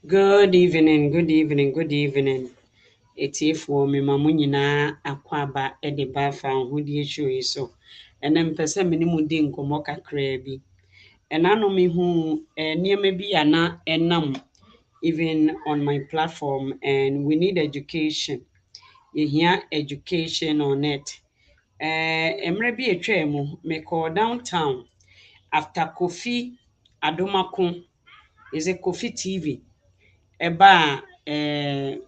Good evening, good evening, good evening. Etiefoɔ mema mo nyinaa akɔ aba de ba afa ahodie show yi so. Ɛnna mpɛ sɛ me ne mu di nkɔmmɔ kakraa bi. Ɛnna mehu nneɛma bi a na ɛnam even on my platform, and we need education. Yɛhia education on it. Mmerɛ bi atwaa mu, mekɔɔ downtown after Kofi Adomako, is it Kofi TV? Ɛba a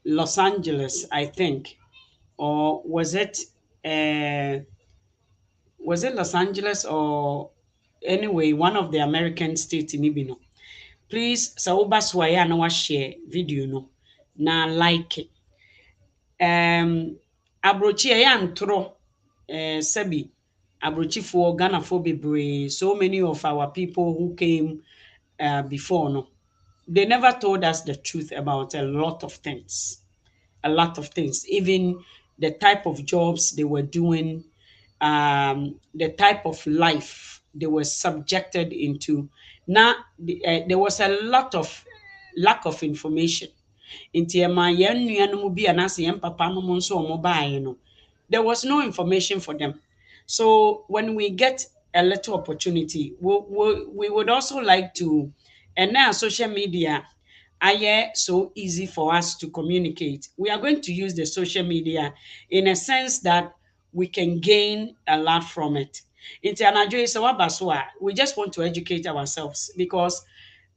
Los Angeles, I think, or uh, was it Los Angeles or anyway one of the American states in Ibino. Please, Sauba Swaya no share video no na like it. Abrochi antro Sebi Abrochi for Ghana for bebree. So many of our people who came before no, they never told us the truth about a lot of things. A lot of things, even the type of jobs they were doing, the type of life they were subjected into. Now, there was a lot of lack of information. Nti ɛma yɛn nuanom bi anaasɛ yɛn papa nom nso a wɔn baeɛ no, there was no information for them. So when we get a little opportunity, we would also like to, and now social media are so easy for us to communicate. We are going to use the social media in a sense that we can gain a lot from it. Nti anadwo yi sɛ waba so a, we just want to educate ourselves because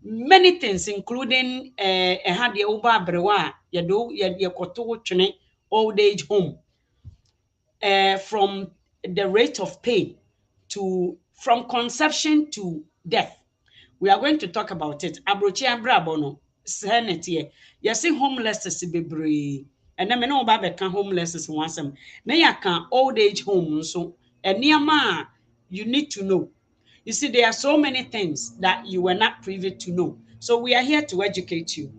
many things, including ɛha deɛ woba aberewa a yɛkɔto twene old age home, from the rate of pay to from conception to death. We are going to talk about it. Abrochi abrabo no senete. Yesi homelessness bebree. And then me no ba beka homelessness wansem. Na yaka old age home so eniyama you need to know. You see, there are so many things that you were not privy to know. So we are here to educate you.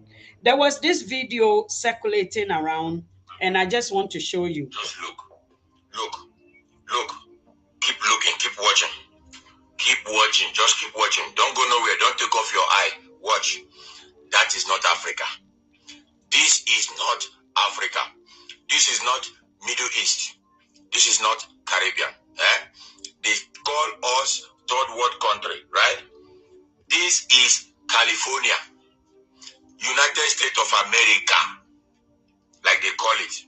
There was this video circulating around, and I just want to show you. Just look. Keep looking, keep watching. Keep watching, just keep watching. Don't go nowhere, don't take off your eye. Watch. That is not Africa. This is not Africa. This is not Middle East. This is not Caribbean. They call us third world country, right? This is California, United States of America, like they call it.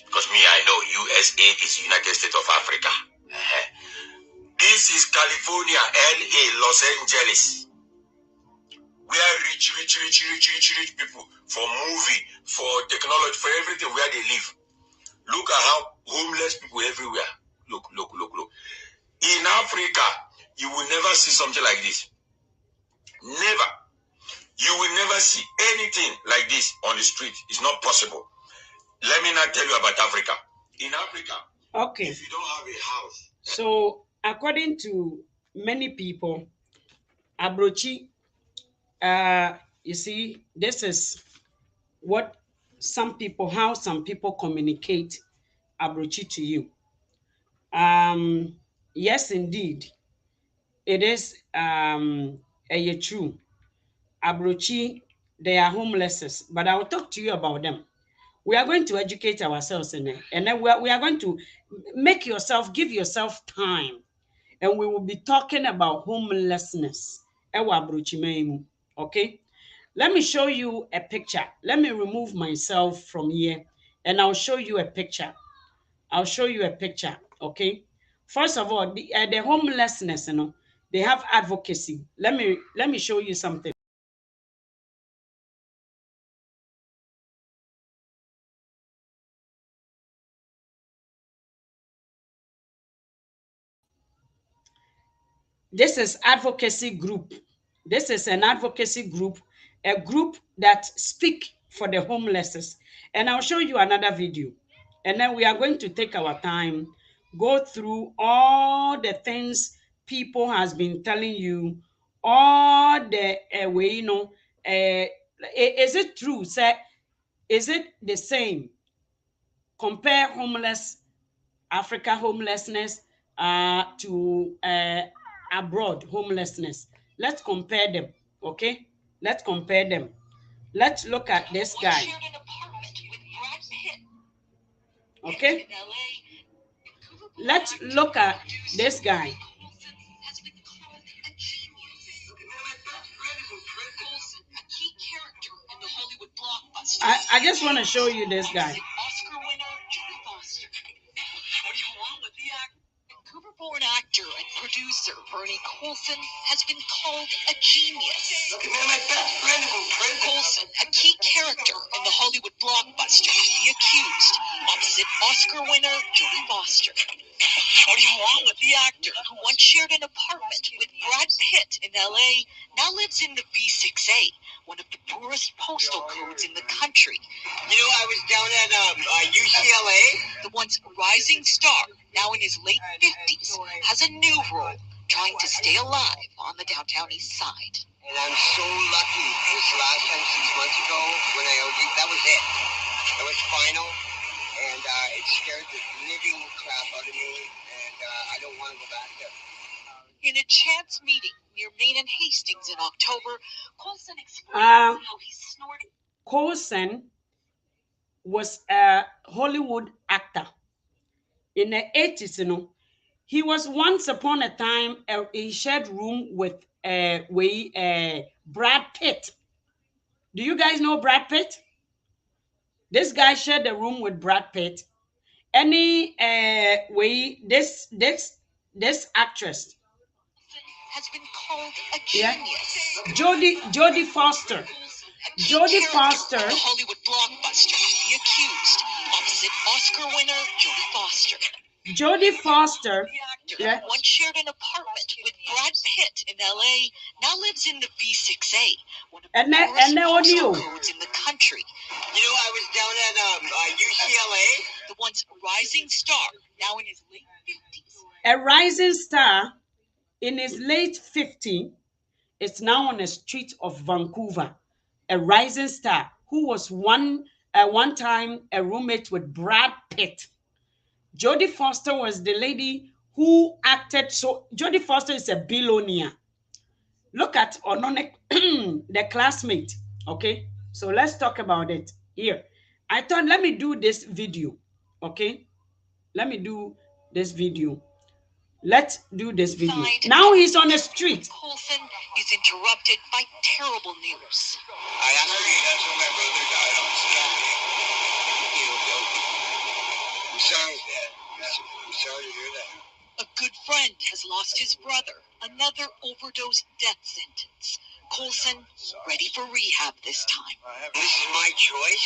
Because me, I know USA is United States of Africa. This is California, LA, Los Angeles. We are rich people for movie, for technology, for everything where they live. Look at how homeless people everywhere. Look. In Africa, you will never see something like this. Never. You will never see anything like this on the street. It's not possible. Let me not tell you about Africa. In Africa, okay, if you don't have a house. So, according to many people, Abrochi, you see, this is what how some people communicate Abrochi to you. Yes, indeed, it is true. Abrochi, they are homeless, but I will talk to you about them. We are going to educate ourselves in it, and then we are going to give yourself time, and we will be talking about homelessness. Okay, let me show you a picture. Let me remove myself from here, and I'll show you a picture. Okay, first of all, the homelessness, they have advocacy. Let me show you something. This is advocacy group. This is an advocacy group, a group that speak for the homeless. And I'll show you another video. And then we are going to take our time, go through all the things people has been telling you, all the way, is it true? Say, is it the same? Compare Africa homelessness to abroad homelessness. Let's compare them, okay? Let's compare them. Let's look at this guy. Okay? Let's look at this guy. I just want to show you this guy. Vancouver-born actor and producer Bernie Colson has been called a genius. Look at my best friend Colson, a key character in the Hollywood blockbuster The Accused, opposite Oscar winner Jodie Foster. What do you want with the actor who once shared an apartment with Brad Pitt in LA, now lives in the B6A, one of the poorest postal codes in the country? You know, I was down at UCLA. The once rising star, now in his late 50s, has a new role, trying to stay alive on the downtown east side. And I'm so lucky. This last time, 6 months ago, when I OD'd, that was it. That was final. And it scared the living crap out of me, and I don't want to go back there. In a chance meeting near Main and Hastings in October, Colson explained how he snorted. Colson was a Hollywood actor. In the 80s, you know, he was once upon a time he shared room with Brad Pitt. Do you guys know Brad Pitt? This guy shared a room with Brad Pitt. Any this actress has been called a genius. Jodie Foster. Jodie Foster. The Hollywood blockbuster The Accused, opposite Oscar winner Jodie Foster. Jodie Foster once shared an apartment with Brad Pitt in LA, now lives in the B6A, one of the poorest postal codes in the country. You know, I was down at UCLA. The once rising star, now in his late 50s. A rising star in his late 50s is now on the street of Vancouver. A rising star who was one time a roommate with Brad Pitt. Jodie Foster was the lady who acted. So Jodie Foster is a billionaire. Look at Onone, the classmate. Okay, so let's talk about it here. I thought, let me do this video. Okay, let me do this video. Let's do this video. Now he's on the street. Colson is interrupted by terrible news. I actually, that's when my brother died on Saturday. I'm sorry, Dad. I'm sorry to hear that. A good friend has lost his brother. Another overdose death sentence. Colson ready for rehab this time. This is my choice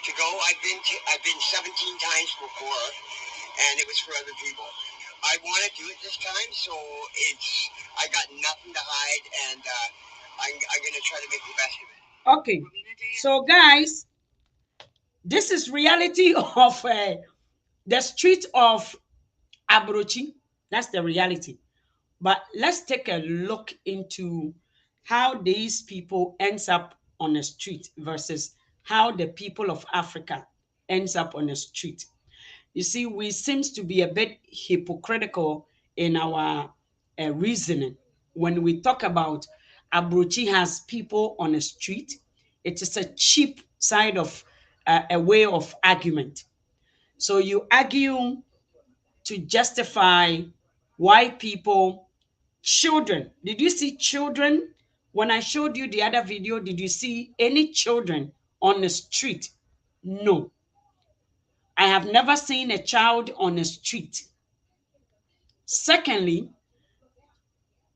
to go. I've been 17 times before, and it was for other people. I want to do it this time, so I got nothing to hide, and I'm going to try to make the best of it. Okay, so guys, this is reality of the street of Abrochi. That's the reality. But let's take a look into how these people ends up on the street versus how the people of Africa ends up on the street. You see, we seems to be a bit hypocritical in our reasoning. When we talk about Abrochi has people on the street, it is a cheap side of a way of argument. So you argue to justify why people, children. Did you see children? When I showed you the other video, did you see any children on the street? No. I have never seen a child on the street. Secondly,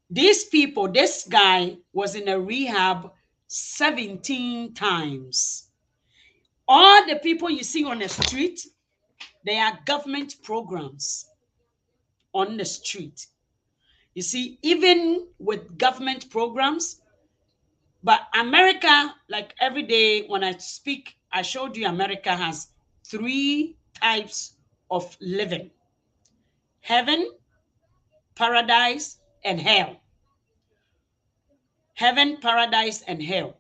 these people, this guy was in a rehab 17 times. All the people you see on the street, they are government programs on the street. You see, even with government programs, but America, like every day when I speak, I showed you America has 3 types of living: heaven, paradise, and hell. Heaven, paradise, and hell.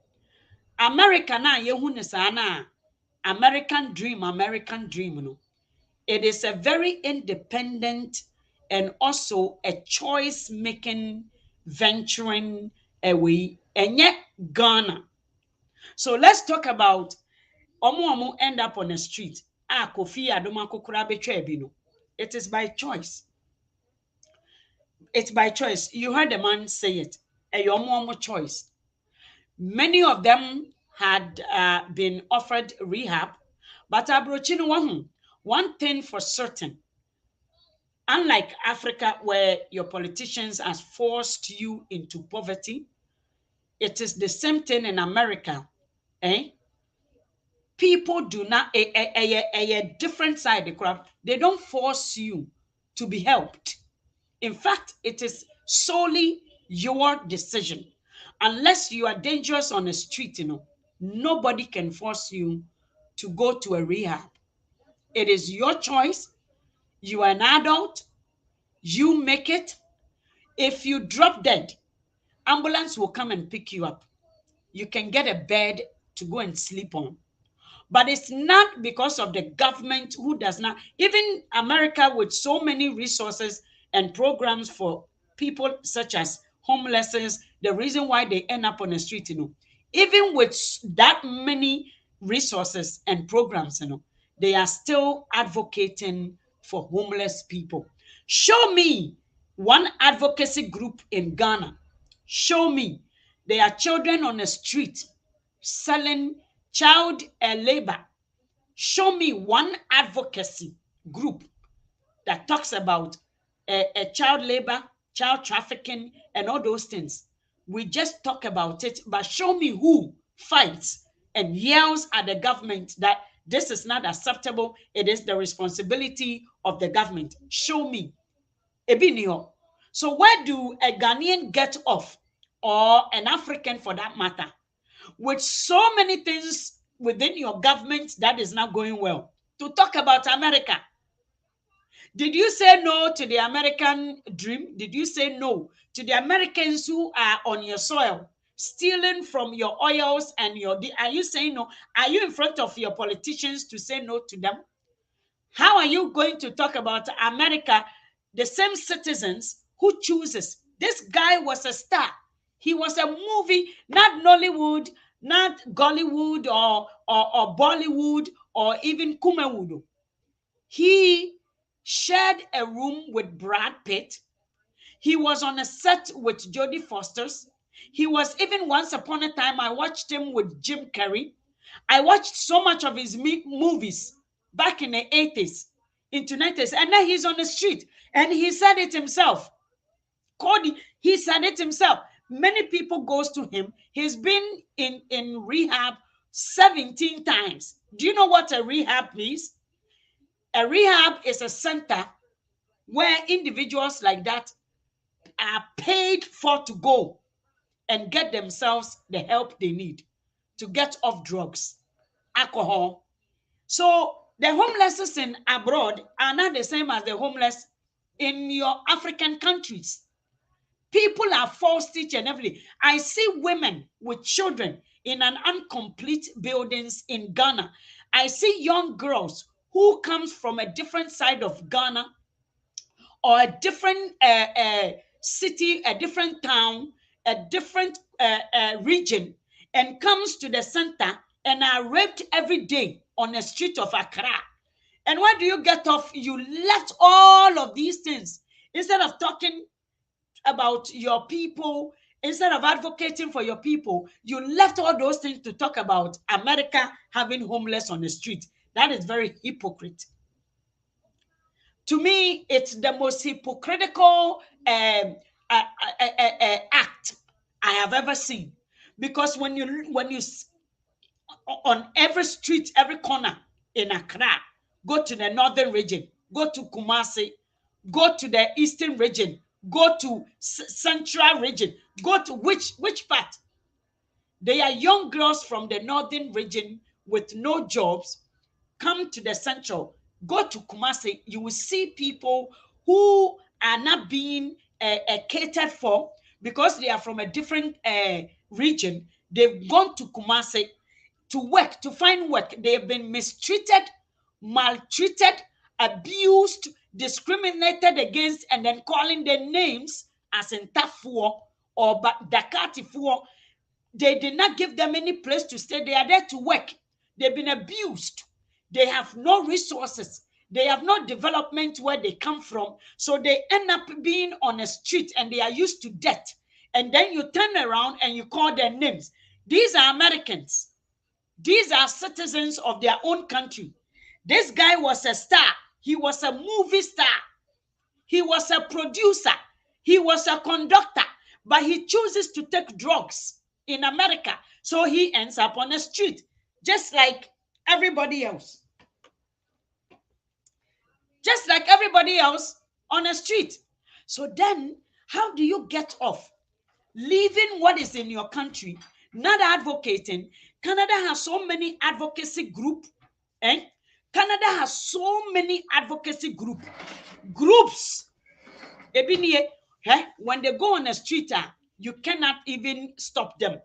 America na yehune sana American dream, no. It is a very independent and also a choice-making, venturing away. And yet Ghana, So let's talk about omo end up on the street. Ah, Kofi Adoma kokura betwa ebi no. It is by choice. It's by choice. You heard the man say it. A omo choice. Many of them had been offered rehab, but abrochino one thing for certain. Unlike Africa, where your politicians has forced you into poverty, it is the same thing in America. Eh? People do not a different side the crowd. They don't force you to be helped. In fact, it is solely your decision. Unless you are dangerous on the street, nobody can force you to go to a rehab. It is your choice. You are an adult. You make it. If you drop dead, ambulance will come and pick you up. You can get a bed to go and sleep on. But it's not because of the government who does not, even America with so many resources and programs for people such as homelessness, the reason why they end up on the street, even with that many resources and programs, they are still advocating for homeless people. Show me one advocacy group in Ghana. Show me there are children on the street selling child labor. Show me one advocacy group that talks about child labor, child trafficking, and all those things. We just talk about it, but show me who fights and yells at the government that this is not acceptable. It is the responsibility of the government. Show me. Ebinio. So where do a Ghanaian get off, or an African for that matter, with so many things within your government that is not going well, to talk about America? Did you say no to the American dream? Did you say no to the Americans who are on your soil, stealing from your oils and your? Are you saying no? Are you in front of your politicians to say no to them? How are you going to talk about America, the same citizens who chooses? This guy was a star. He was a movie, not Nollywood, not Gollywood or Bollywood or even Kumawood. He shared a room with Brad Pitt. He was on a set with Jodie Foster's. He was even once upon a time, I watched him with Jim Carrey. I watched so much of his movies back in the 80s, into 90s, and then he's on the street. And he said it himself. Cody, he said it himself. Many people goes to him. He's been in rehab 17 times. Do you know what a rehab is? A rehab is a center where individuals like that are paid for to go and get themselves the help they need to get off drugs, alcohol. So the homeless in abroad are not the same as the homeless in your African countries. People are forced each and every. I see women with children in an incomplete buildings in Ghana. I see young girls who comes from a different side of Ghana or a different city, a different town, a different region, and comes to the center and are raped every day on the street of Accra. And why do you get off? You left all of these things instead of talking about your people, instead of advocating for your people. You left all those things to talk about America having homeless on the street. That is very hypocrite. To me, it's the most hypocritical act I have ever seen. Because when you on every street, every corner in Accra, go to the northern region, go to Kumasi, go to the eastern region, go to central region, go to which part? They are young girls from the northern region with no jobs, come to the central, go to Kumasi, you will see people who are not being catered for because they are from a different region. They've gone to Kumasi to work, to find work. They've been mistreated, maltreated, abused, discriminated against, and then calling their names as in Tafuo or Dakatifuo. They did not give them any place to stay. They are there to work. They've been abused. They have no resources. They have no development where they come from. So they end up being on a street and they are used to death. And then you turn around and you call their names. These are Americans. These are citizens of their own country. This guy was a star. He was a movie star. He was a producer. He was a conductor. But he chooses to take drugs in America. So he ends up on the street, just like everybody else. Just like everybody else on the street. So then, how do you get off? Leaving what is in your country, not advocating. Canada has so many advocacy groups. Canada has so many advocacy groups. When they go on the street, you cannot even stop them.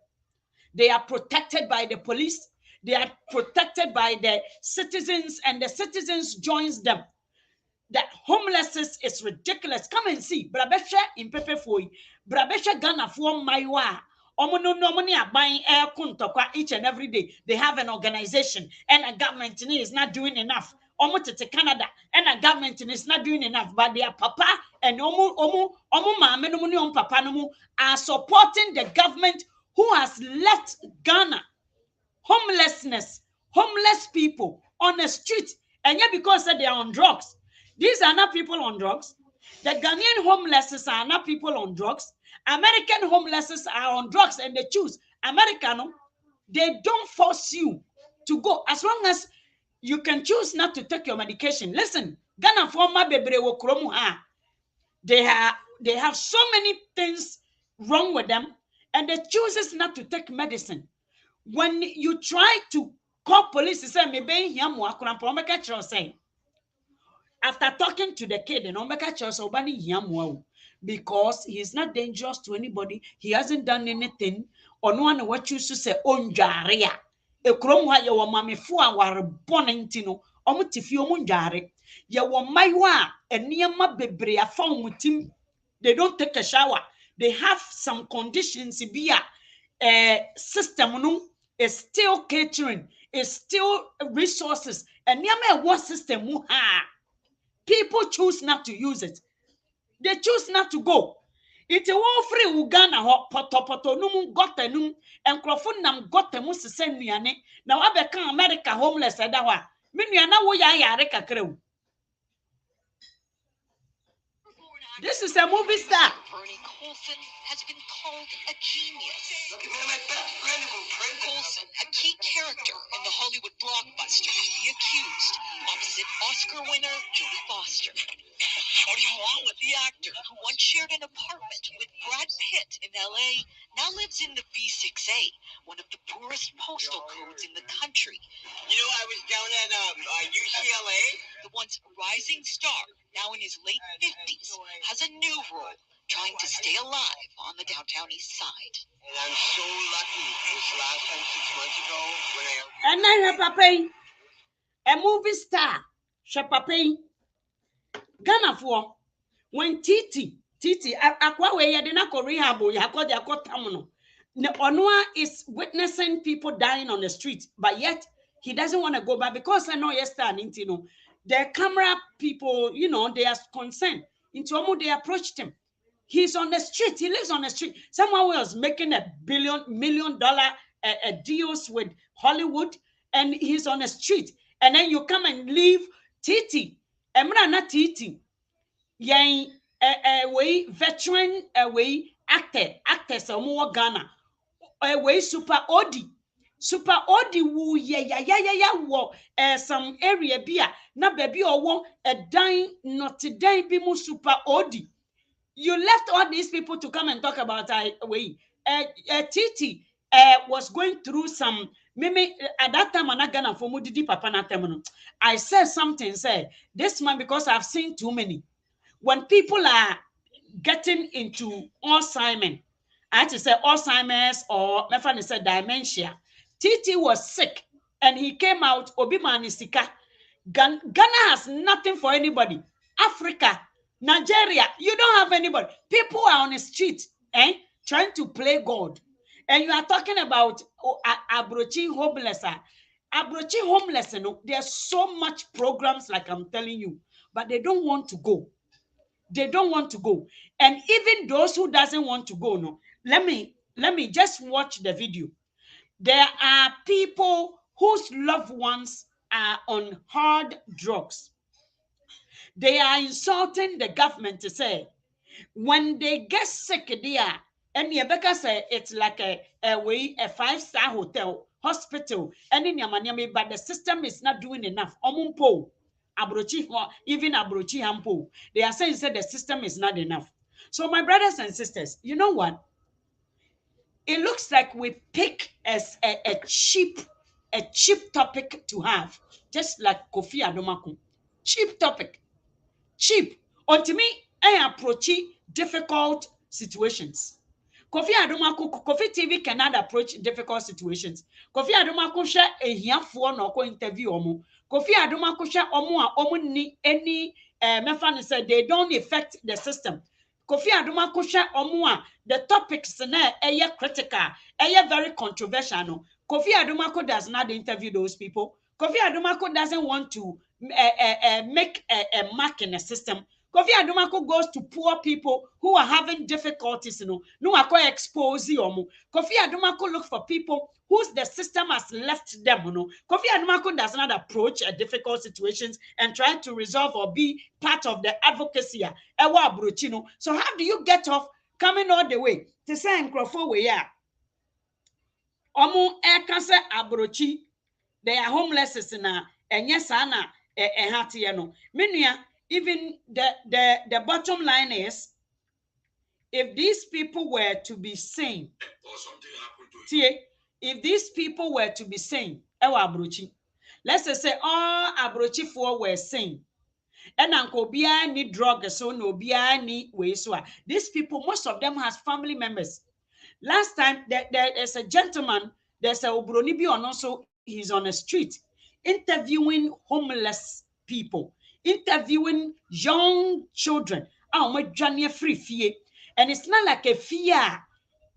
They are protected by the police. They are protected by the citizens, and the citizens joins them. That homelessness is ridiculous. Come and see. Brabesha in Pepe Foy. Brabesha Ghana for Maiwa. Each and every day. They have an organization, and a government is not doing enough. Canada, and a government is not doing enough. But their papa and papa are supporting the government who has left Ghana. Homelessness, homeless people on the street, and yet because they are on drugs. These are not people on drugs. The Ghanaian homeless are not people on drugs. American homeless are on drugs, and they choose Americano. They don't force you to go as long as you can choose not to take your medication. Listen, Ghana former bebre wo kromu ha. They have so many things wrong with them, and they chooses not to take medicine. When you try to call police, you say, maybe after talking to the kid, because he's not dangerous to anybody, he hasn't done anything, or no one what you to say, on jaria. A chrome ha your mammy for our bonentino, omutifio munjare. Ya wa maiwa, and near my baby, I found with him. They don't take a shower. They have some conditions, be a system is still catering, is still resources, and near what system people choose not to use it. They choose not to go. It's a war free Uganda hot poto num got a num and crofundam got a mus send me ane. Now I become America homeless at that one. Miniana woya reka crew. This is a movie star. Bernie Colson has been called a genius. Look at my best friend Colson, a key character in the Hollywood blockbuster, The Accused, opposite Oscar winner Jodie Foster. What do you want with the actor who once shared an apartment with Brad Pitt in LA, now lives in the B6A, one of the poorest postal codes in the country. You know, I was down at UCLA. The once rising star, now in his late 50s, has a new role, trying to stay alive on the downtown east side. And I'm so lucky. This last time 6 months ago when and I have a movie star, Shapapay. Ghana for when Titi akwa we yede na ko rehab ya ko dia ko tamuno. Onua is witnessing people dying on the street, but yet he doesn't want to go back because I know yesterday, the camera people, they are concerned. Into Omo, they approached him. He's on the street. He lives on the street. Someone was making $1 million deals with Hollywood, and he's on the street. And then you come and leave Titi. Emra na Titi. Yang way veteran way actors omo Ghana. Way super Odi. Super Odi wu wo some area bia na baby owo dying not today be mu super Odi. You left all these people to come and talk about Titi was going through some maybe at that time Gonna for Mudidi Papa na temuno. I said something, say this man, because I've seen too many. When people are getting into Alzheimer's, I had to say Alzheimer's or my friend said dementia. Titi was sick and he came out, Obima Nisika. Ghana has nothing for anybody. Africa, Nigeria, you don't have anybody. People are on the street, trying to play God. And you are talking about Abrochi homeless. Abrochi homeless, you know, there's so much programs, like I'm telling you, but they don't want to go. They don't want to go. And even those who doesn't want to go, no, let me just watch the video. There are people whose loved ones are on hard drugs. They are insulting the government to say, when they get sick there, and Rebecca say it's like a 5-star hotel, hospital, and in Yamanyami, but the system is not doing enough. Omumpo, Abrochi, even Abrochi Hampo, they are saying that the system is not enough. So, my brothers and sisters, you know what? It looks like we pick as a cheap topic to have, just like Kofi Adomako. Cheap topic. Cheap. Unto me, I approach difficult situations. Kofi Adomako, Kofi TV cannot approach difficult situations. Kofi Adomako share a hiafo na ko interview omo. Kofi Adomako share omo a omo ni any mefan said they don't affect the system. Kofi Adomako share omo a the topics na critical, very controversial no. Kofi Adomako does not interview those people. Kofi Adomako doesn't want to make a mark in the system. Kofi Adomako goes to poor people who are having difficulties, you know. No, I call expose you. Kofi Adomako looks for people whose the system has left them, you know. Kofi Adomako does not approach difficult situations and try to resolve or be part of the advocacy. So how do you get off coming all the way to say Nkrofo we ya? Omo cancer abrochi. They are homeless na enye sana ehate no. Menua, even the bottom line is, if these people were to be sane, or something happened to you. If these people were to be sane, let's say all abrochi for were sane, and uncle bia need drug so no bia need way so. These people, most of them has family members. Last time there's a gentleman, there's a obronibi on also, he's on the street interviewing homeless people, interviewing young children. And it's not like a fear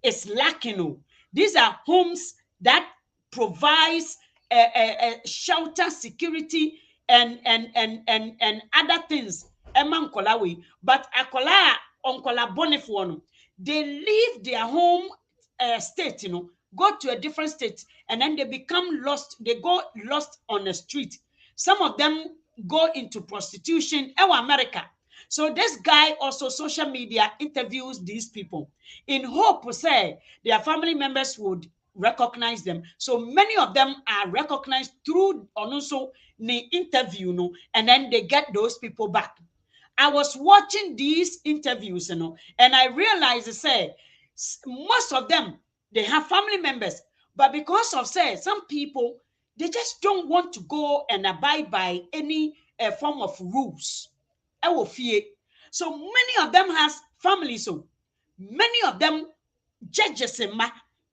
is lacking. These are homes that provides shelter, security, and other things. But akola onkola bonifo, they leave their home state, you know, go to a different state, and then they become lost. They go lost on the street. Some of them go into prostitution. America. So this guy also social media interviews these people in hope, say, their family members would recognize them. So many of them are recognized through also the interview, you know, and then they get those people back. I was watching these interviews, you know, and I realized, say, most of them, they have family members, but because of, say, some people, they just don't want to go and abide by any form of rules. So many of them has families. So many of them judges,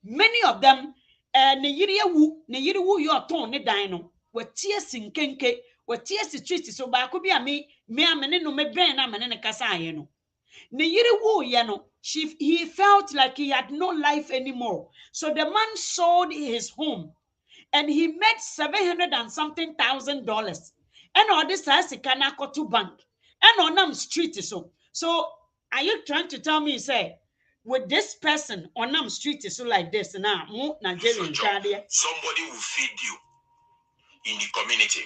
many of them ne wu your tone ne dino. What tears in kenke, what tears the treaty. So by could be a me no me brain am and kasa no. Ne yiri wu yano. He felt like he had no life anymore. So the man sold his home and he made $700 and something thousand. And all this has a kanako to bank. And on them street so are you trying to tell me, say, with this person on them street is so like this now, Nigerian somebody will feed you in the community.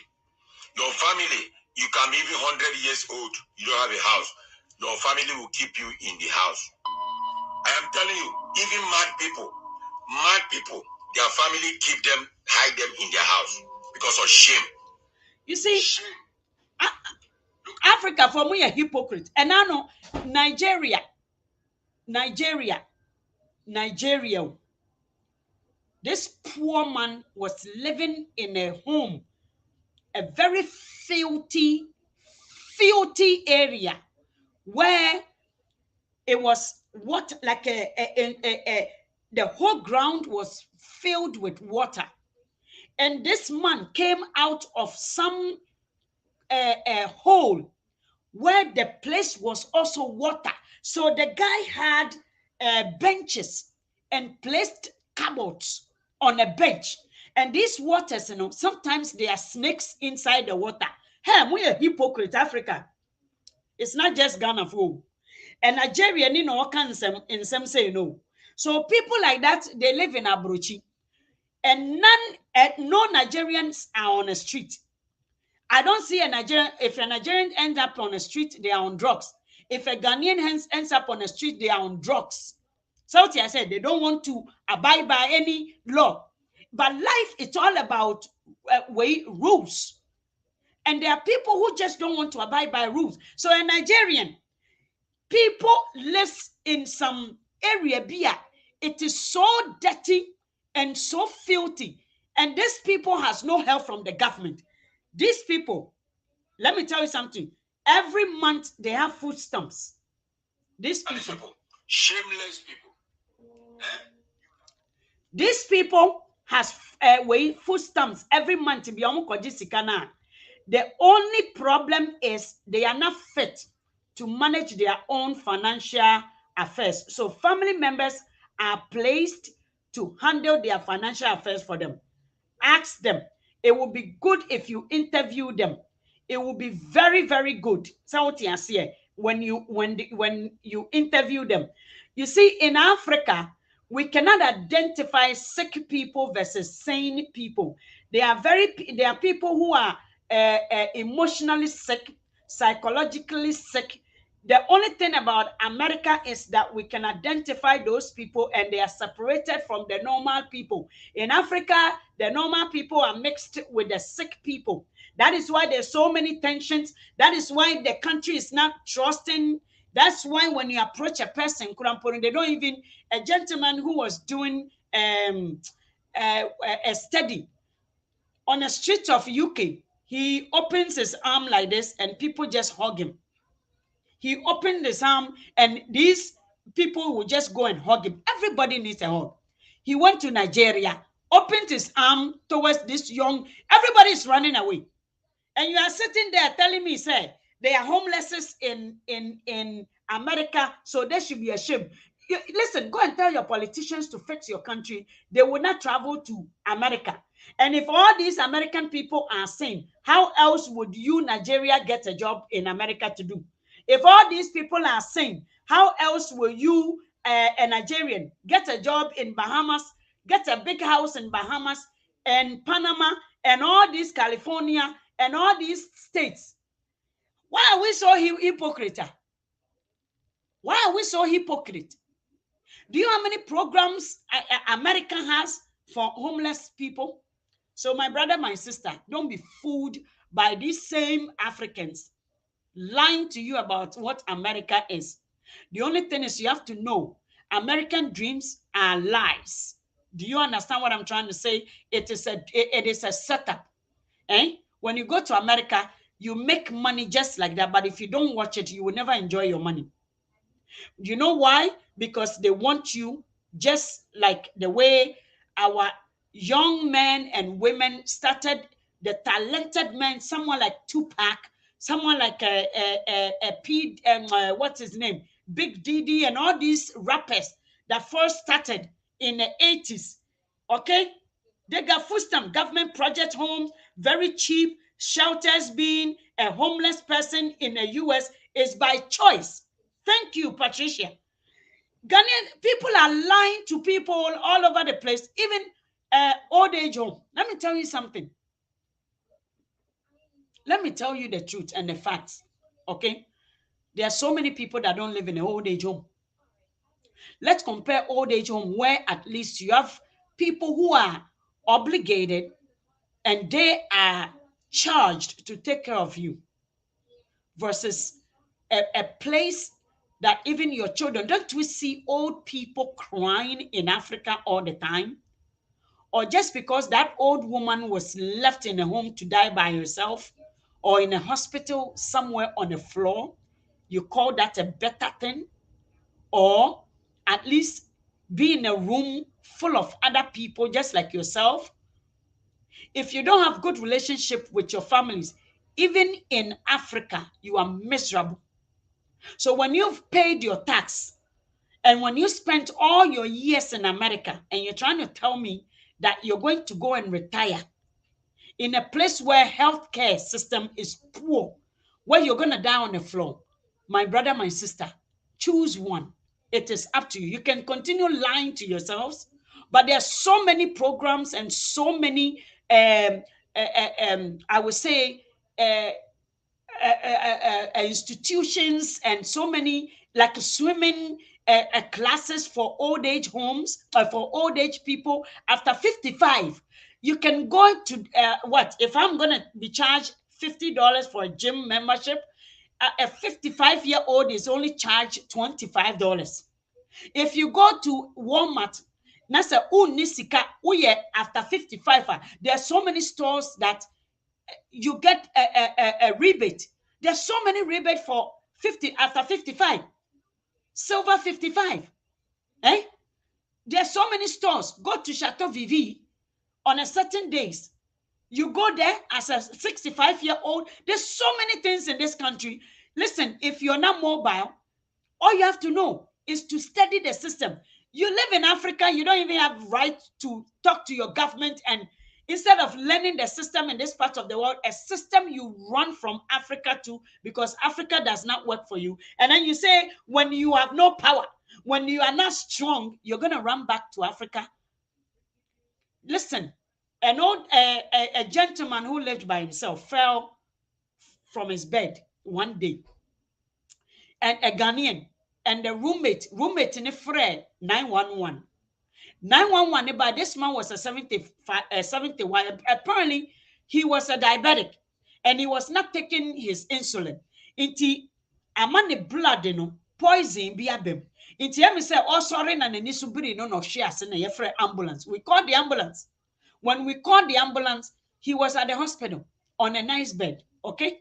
Your family, you can be even 100 years old, you don't have a house. Your family will keep you in the house. I am telling you, even mad people, their family keep them, hide them in their house because of shame. You see, shame. Africa for me a hypocrite. And I know Nigeria. This poor man was living in a home, a very filthy area where it was like the whole ground was filled with water. And this man came out of some hole where the place was also water. So the guy had benches and placed cupboards on a bench. And these waters, sometimes there are snakes inside the water. Hey, we are hypocrite, Africa. It's not just Ghana for. And Nigeria, all kinds in some say no. So people like that, they live in Abrochi. And no Nigerians are on the street. I don't see a Nigerian. If a Nigerian ends up on the street, they are on drugs. If a Ghanaian ends up on the street, they are on drugs. So what I said, they don't want to abide by any law. But life, it's all about rules. And there are people who just don't want to abide by rules. So a Nigerian, people live in some area, it is so dirty and so filthy. And these people has no help from the government. These people, let me tell you something. Every month they have food stamps. These people, shameless people. These people has food stamps every month. The only problem is they are not fit to manage their own financial affairs. So family members are placed to handle their financial affairs for them. Ask them. It will be good if you interview them. It will be very, very good. When you interview them. You see, in Africa, we cannot identify sick people versus sane people. There are people who are emotionally sick, psychologically sick. The only thing about America is that we can identify those people and they are separated from the normal people. In Africa, the normal people are mixed with the sick people. That is why there's so many tensions. That is why the country is not trusting. That's why when you approach a person, they don't even, a gentleman who was doing a study on the street of UK, he opens his arm like this and people just hug him. He opened his arm and these people will just go and hug him. Everybody needs a hug. He went to Nigeria, opened his arm towards this young, everybody is running away. And you are sitting there telling me, say, they are homeless in America, so they should be ashamed. Listen, go and tell your politicians to fix your country. They will not travel to America. And if all these American people are sane, how else would you, Nigeria, get a job in America to do? If all these people are sane, how else will you, a Nigerian, get a job in Bahamas, get a big house in Bahamas and Panama and all these California and all these states? Why are we so hypocrite? Why are we so hypocrite? Do you know how many programs America has for homeless people? So my brother, my sister, don't be fooled by these same Africans lying to you about what America is. The only thing is you have to know American dreams are lies. Do you understand what I'm trying to say? It is a setup. When you go to America, you make money just like that. But if you don't watch it, you will never enjoy your money. You know why? Because they want you just like the way our young men and women started, the talented men, someone like Tupac, someone like what's his name? Big Diddy and all these rappers that first started in the 80s. Okay? They got food stamp, government project homes, very cheap, shelters. Being a homeless person in the US is by choice. Thank you, Patricia. Ghanaian people are lying to people all over the place, even old age home. Let me tell you something. Let me tell you the truth and the facts. Okay? There are so many people that don't live in an old age home. Let's compare old age home where at least you have people who are obligated and they are charged to take care of you versus a place that even your children, don't we see old people crying in Africa all the time? Or just because that old woman was left in a home to die by herself or in a hospital somewhere on the floor, you call that a better thing? Or at least be in a room full of other people just like yourself? If you don't have good relationship with your families, even in Africa, you are miserable. So when you've paid your tax And when you spent all your years in America and you're trying to tell me that you're going to go and retire in a place where healthcare system is poor, where you're going to die on the floor, my brother, my sister, choose one. It is up to you. You can continue lying to yourselves, but there are so many programs and so many, I would say, uh, institutions and so many like swimming classes for old age homes, for old age people after 55. You can go to what if I'm going to be charged $50 for a gym membership, a 55-year-old is only charged $25. If you go to Walmart, nasa unisika uye after 55, there are so many stores that you get a rebate. There's so many rebate for 50 after 55, silver 55. Eh? There's so many stores. Go to Chateau Vivi on a certain days. You go there as a 65-year-old. There's so many things in this country. Listen, if you're not mobile, all you have to know is to study the system. You live in Africa, you don't even have right to talk to your government, and instead of learning the system in this part of the world, a system you run from Africa to because Africa does not work for you. And then you say, when you have no power, when you are not strong, you're going to run back to Africa. Listen, an old a gentleman who lived by himself fell from his bed one day, and a Ghanaian, and the roommate in a friend 911. 911, but this man was a 71. Apparently, he was a diabetic and he was not taking his insulin. Inti amane blood no poison be abem. Inti emi say oh sorry na nani subiri no share se na yefre ambulance. We called the ambulance. When we called the ambulance, he was at the hospital on a nice bed. Okay.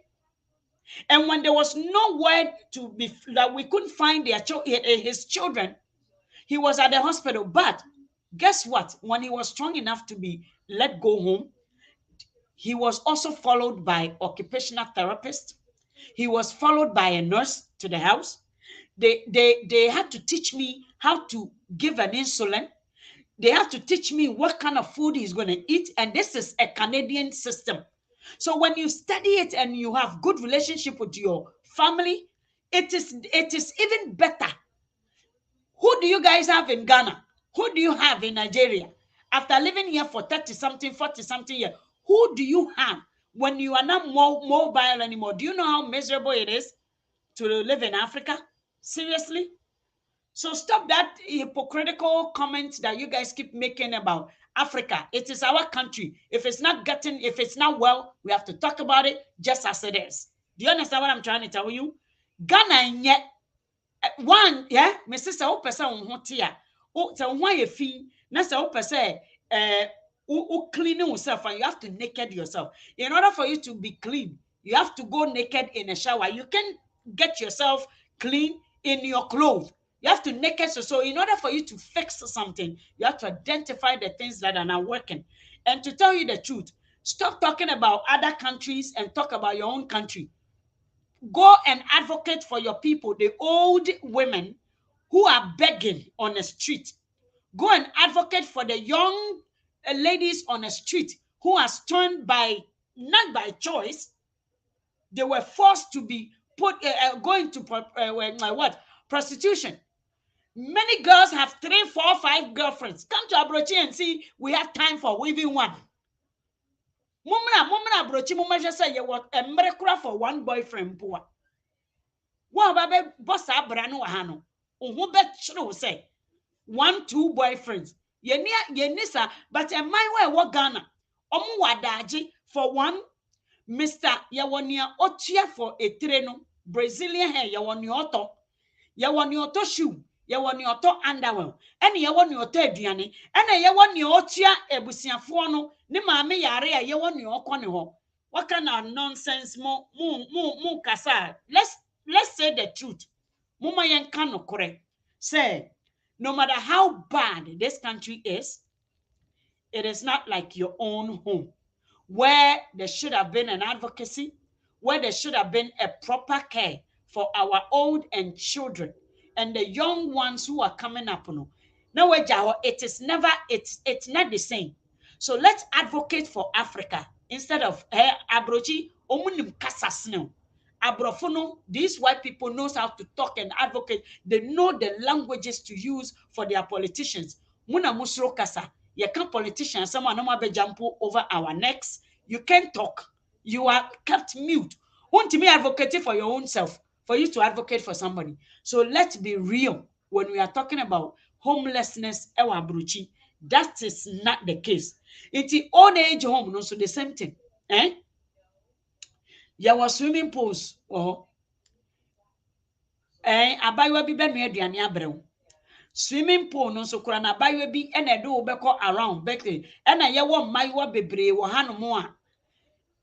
And when there was no word to be that we couldn't find his children, he was at the hospital. But guess what? When he was strong enough to be let go home, he was also followed by occupational therapist. He was followed by a nurse to the house. They had to teach me how to give an insulin. They have to teach me what kind of food he's going to eat. And this is a Canadian system. So when you study it and you have good relationship with your family, it is even better. Who do you guys have in Ghana? Who do you have in Nigeria? After living here for 30 something, 40 something years, who do you have when you are not mobile anymore? Do you know how miserable it is to live in Africa? Seriously? So stop that hypocritical comments that you guys keep making about Africa. It is our country. If it's not well, we have to talk about it just as it is. Do you understand what I'm trying to tell you? Ghana yet one, yeah, my sister, oh, person on here. Oh, so why you feel? Na say oh, person, cleaning yourself, and you have to naked yourself. In order for you to be clean, you have to go naked in a shower. You can get yourself clean in your clothes. You have to naked. So in order for you to fix something, you have to identify the things that are not working. And to tell you the truth, stop talking about other countries and talk about your own country. Go and advocate for your people, the old women who are begging on the street. Go and advocate for the young ladies on the street who are turned by, not by choice, they were forced to be going to what? Prostitution. Many girls have 3, 4, 5 girlfriends. Come to Abrochi and see, we have time for weaving one. Mumra Abrochi, mumma just say you want a miracle for one boyfriend. Poor. One baby boss abrano hano. Who bet true say 1, 2 boyfriends. Yenisa, but a my way what Ghana. Wadaji for one, Mr. Yawania Otia for a treno, Brazilian hair, Yawanioto, Yawanioto shoe, Yawanioto underwear, and Yawanioto Diani, and a Yawaniotia Ebusiafono, Nimame Yarea, Yawanio Coneho. What kind of nonsense mo kasa? Let's say the truth. Muma yen kano correct. Say, no matter how bad this country is, it is not like your own home, where there should have been an advocacy, where there should have been a proper care for our old and children. and the young ones who are coming up. No, now it is never, it's not the same. So let's advocate for Africa instead of abrochi omunim kasasno. Abrofono, these white people knows how to talk and advocate. They know the languages to use for their politicians. Muna musro kasa. You can't politicians, someone no be jump over our necks. You can't talk. You are kept mute. Want me advocate for your own self, for you to advocate for somebody. So let's be real when we are talking about homelessness. Ewa abrochi. That is not the case. It's the old age home, no, so the same thing. Eh? There was swimming pools or abaywa bi be no aduane abrɛw. Swimming pool no so kura na abaywa bi na do obekɔ around Berkeley na yewo mmaywa bebree wo hanom a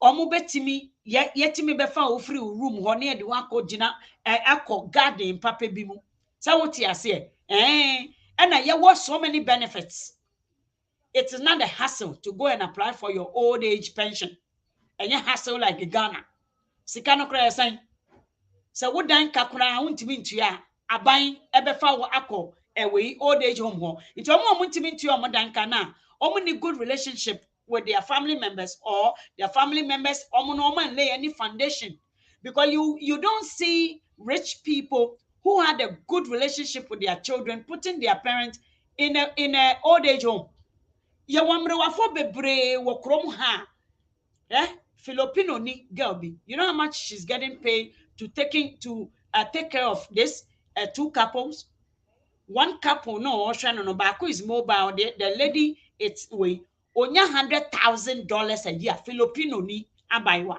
omo betimi yetimi befa ofiri room ho na ye de wakɔ gina akɔ garden papa bi mu. Sa wote ase na yewo so many benefits. It is not a hassle to go and apply for your old age pension. And you hassle like Ghana. Sikano kra yasan. So what dan kakura untimi ntua aban ebefa wo akọ ewe old age home ho. It omo untimi ntua omo dan kana. Omo ni good relationship with their family members or their family members omo no man lay any foundation. Because you don't see rich people who had a good relationship with their children putting their parents in a old age home. Ya wamre wafo bebre wo krom ha. Filipino ni girl be. You know how much she's getting paid to take care of this two couples? One couple no no Baku is mobile. The lady it's way onya $100,000 a year. Filipino ni abaiwa.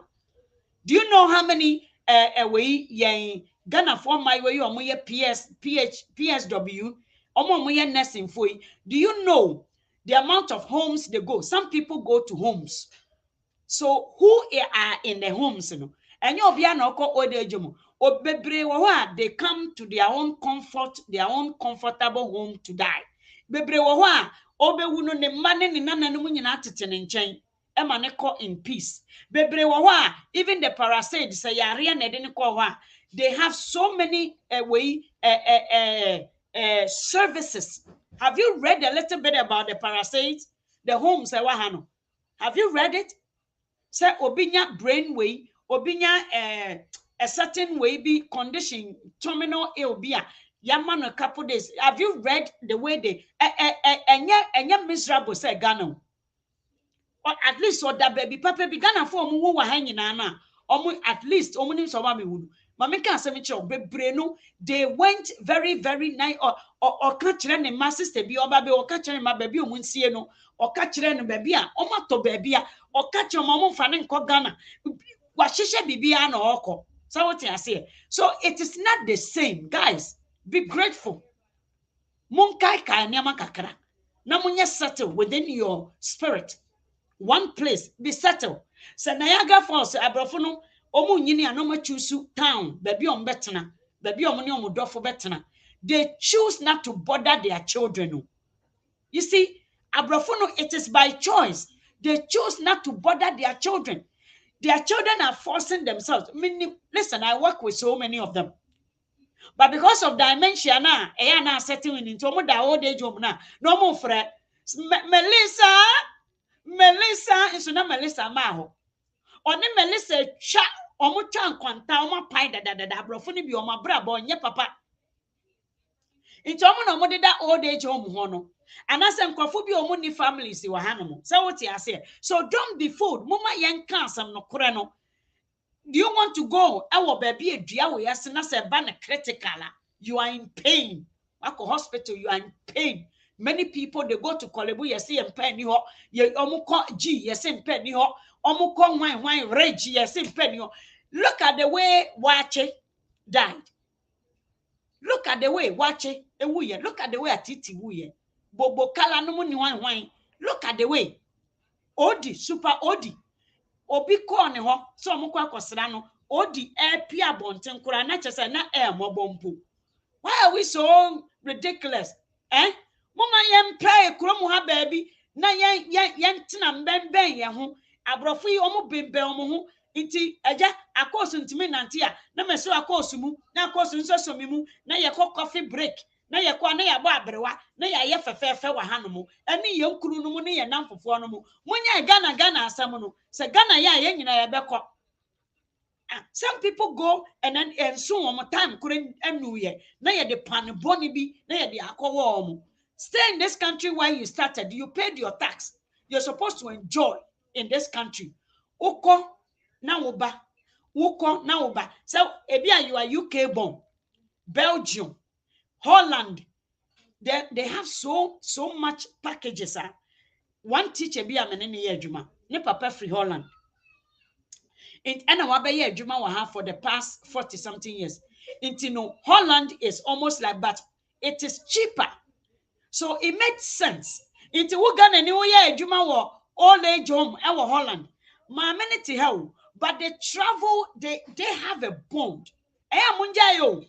Do you know how many way yen Ghana for my way or my PSW or my nursing for? Do you know the amount of homes they go? Some people go to homes. So who are in the homes? You know? And you'll be an old age. They come to their own comfort, their own comfortable home to die. Bebre obe wuno ne mane ni nana no munyina tete ne nchen e ma ne ko in peace. Bebre even the parasite say yare na de ne ko they have so many services. Have you read a little bit about the parasites, the homes no? Have you read it? Say obinya brain way, obinya a certain way be condition, terminal ill be yaman a couple days. Have you read the way they and miserable say Ghana? Or at least or that baby papa be Ghana for mu wa hanging na at least omunim so ma me would. Mama can say me bebreno they went very nice or catch ne ma sister bi oba be or catch ma baby o munsie no or catch ne baby a o ma to baby a or catch your mama fa ne nko Ghana wa hihye bibia na okọ. So what I say, so it is not the same. Guys, be grateful. Munkai ka nyama kakra na munye settle within your spirit. One place be settled. So Niagara Falls abrofo no omu nyini anoma choose town baby on betena baby omuni omudofo betena. They choose not to bother their children. You see, abrofo no, it is by choice. They choose not to bother their children. Their children are forcing themselves. I mean, listen, I work with so many of them. But because of dementia now, they are now settling into the old age home now. No more fret. Melissa, is not Melissa Maho. Only Melissa cha omuchan kwanta oma pai da brofuni bi oma brabo nye papa. Into omo no that old age home hono. And as nkrofo bi omo ni families wa hanom. So what you say? So don't be fooled. Mama yen kan sam no kore no. Do you want to go? Ewo baby edua we yase na se ba na critical. You are in pain. Wako hospital, you are in pain. Many people they go to Kolebu, you see pain ho. Ye omuko G, you see pain ho. Omuko wine rage, you see pain ho. Look at the way Wache died. Look at the way Wache ewuye. Look at the way Atiti wuye. Bobo kala no ni wine. Look at the way. Odi, super Odi. Obi ko ne ho so omukọ akosra no odi pia bonten kura na chese na mobompo. Why are we so ridiculous? Mama yem pray krom ha baby na yen tena mbemben ye ho abrofo yi omo bembe omo ho Inti eja akosu ntimi nanti a na meso akosu mu na akosu nso so mi mu na ye coffee break na ye kwa na ye bo abrewa na ye fefefe wa hanomu eni ye nkuru no mu ne ye namfofo no mu munya Ghana asam no se Ghana ye nyina ye beko. Some people go and then so one time couldn't enu ye na ye de pan boni bi na ye de akowo omo. Stay in this country where you started, you paid your tax, you're supposed to enjoy in this country. Uko na uba, so ebia you are UK born, Belgium, Holland, they have so much packages. One teacher be a menene ye adwuma ne papa free Holland. And wabe adwuma wa for the past 40 something years. Into no Holland is almost like, but it is cheaper. So it makes sense. Into Uganda ni ye adwuma wa old age home our Holland. Ma amenity how, but they travel, they have a bond. Munja yo.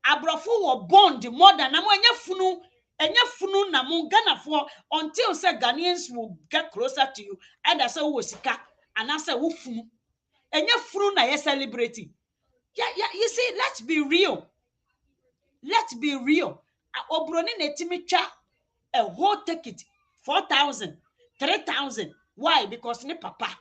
Abrafo wo bond more than namo enya funu na mo Ghana for until say Ghanaians will get closer to you. Either say wo sika and say wo funu. Enya funu na ye celebrating. Yeah, you see, let's be real. Let's be real. Obroni netimi twa a whole ticket 4,000, 3,000. Why? Because ne papa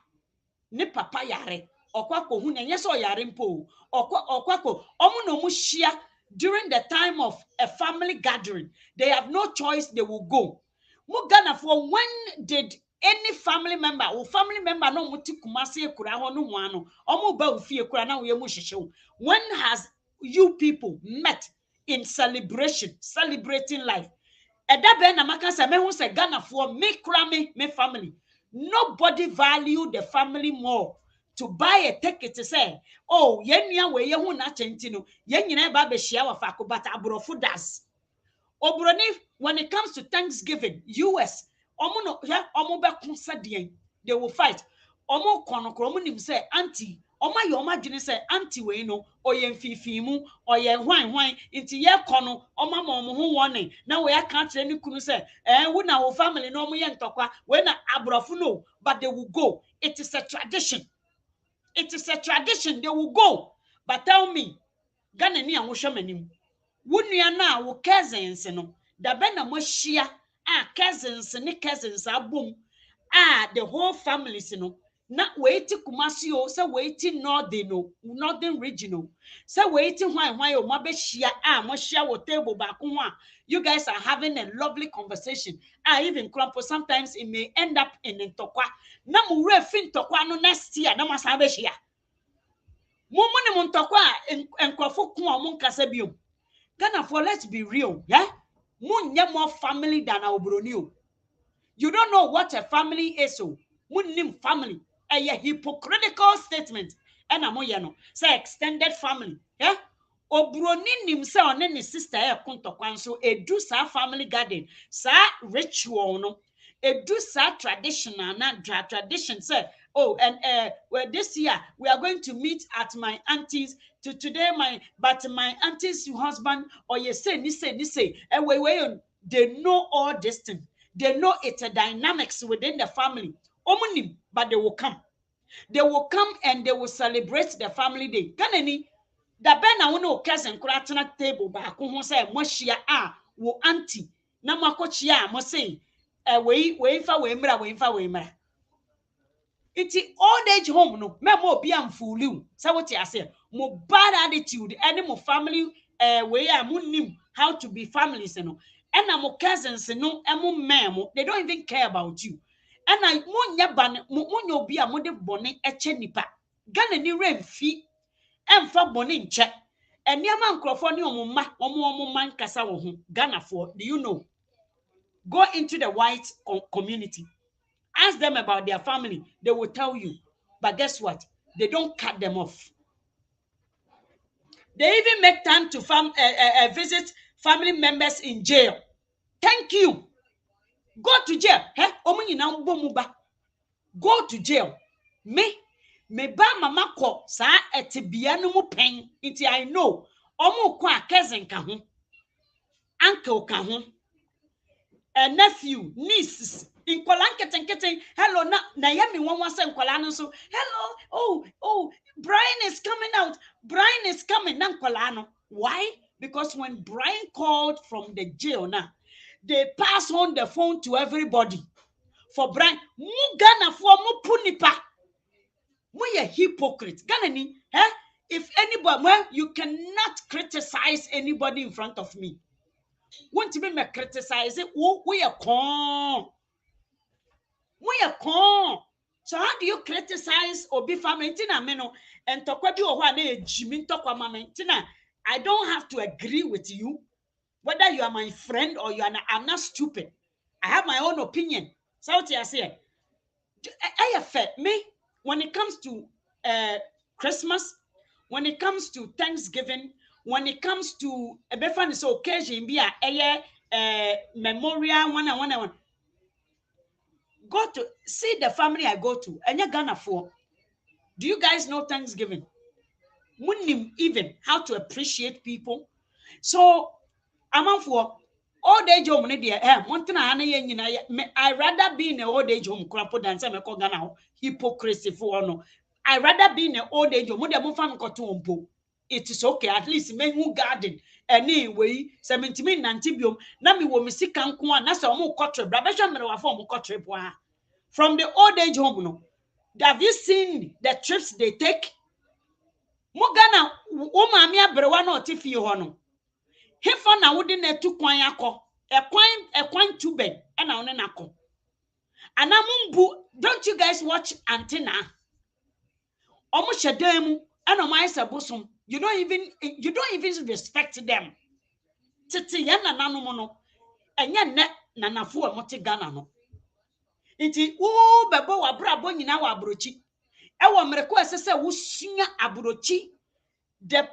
yare. Okwako hu na yeso yare mpo. Okwako omu no mu share during the time of a family gathering. They have no choice, they will go. Mu Ghana for when did any family member or family member no muti kumasi ekura ho no ho omo ba ofie ekura na we mu hihyew. When has you people met in celebrating life? Eda be na maka say me hu say Ghana for me kura me family. Nobody value the family more to buy a ticket to say, oh, yenya we ye hu na chenti no ye nyina ba be hia wa fa ko but abrofo das. Obroni, when it comes to Thanksgiving, US, they will fight. Omo konokro omo nim say auntie, oma ye oma dwene say auntie we no oye mfifi mu oye hwan nti ye kono oma ma omo ho wone na we aka kire ni kunu say wo na wo family no omo ye ntokwa we na abrofo no, but they will go. It is a tradition. It is a tradition. They will go. But tell me, Ghana ni anwo hwemanim. Wunua na wo cousins no da be na mohia cousins abom the whole families no na weiti Kumasi o say weiti northern regional say weiti hwan o mabehia mohia wo table back ho you guys are having a lovely conversation even crumple sometimes it may end up in ntokwa na mo wura fi ntokwa no next year na masa behia mo ne ntokwa enkrofo ko mo nkasa biom Ghana for let's be real, yeah? Munye more family than our Brunio. You don't know what a family is, so munim family. A hypocritical statement. And amoyano say extended family, yeah? Obroni nimse on any sister kunto kwanso edu sa family garden sa ritual no edu sa traditional na tradition say oh and well this year we are going to meet at my auntie's to today my auntie's husband or you say ni say and we they know all this thing. They know it's a dynamics within the family. Omunim, but they will come and they will celebrate the family day. Kanani da be na wona cousin kura tena table ba ko ho say mo hia wo auntie na makochia mo say we fa we mra iti old age home no me mo obi amfuli say what you say mo bad attitude any mo family we mo nim how to be families no and mo cousins no emo memo they don't even care about you and I mo nya ban mo nya obi a mo de bone eche nipa Ghana ni remfi emfa bone nche eniama nkrofo ne omo man kasa wo ho Ghana for do you know go into the white community. Ask them about their family. They will tell you. But guess what? They don't cut them off. They even make time to visit family members in jail. Thank you. Go to jail. Go to jail. Me ba mama ko sa etibia no mu pen. Inti I know. Omu kwa cousin ka ho. Uncle ka ho. A nephew, nieces, in nkola nketen hello na yemi won say nkola no so hello oh Brian is coming out, Brian is coming na nkola no. Why? Because when Brian called from the jail now, they pass on the phone to everybody for Brian. Mu Ghana for mu punipa. Mu ye hypocrite. Ghana ni, if anybody, well, you cannot criticize anybody in front of me. Want to be me criticize it? We are con. We are con. So how do you criticize Obi family? Tina meno and tokwa bi ohwa na ejimi tokwa mama. Tina, I don't have to agree with you. Whether you are my friend or you are not, I'm not stupid. I have my own opinion. So what I say, I affect me when it comes to Christmas, when it comes to Thanksgiving, when it comes to a befan is occasion be a memorial one. Go to see the family I go to, and you're Ghana for. Do you guys know Thanksgiving? Wouldn't even how to appreciate people. So I'm for old age home. I rather be in an old age home than say Ghana hypocrisy for no. I rather be in an old age home. It is okay. At least men who garden anyway 70 90 biom. Na me wo me sika nko an na say omo kotre bra be hwe me wa for omo kotre po ha. From the old age home no. Have you seen the trips they take? Mo Ghana wo maami abrewa na otifie ho no. Hefa na wodi na tu kwan akọ. Ekwan tu ben e na one na akọ. Anamumbu, don't you guys watch Antenna? Omo shedemu e no mai sebusum. You don't even respect them. Titi ya na nanom no. Enye ne nanafo a mote Ghana no. Iti wo bebo wa brabo nyina wa abrochi. E wo mreko esese wo sua abrochi. The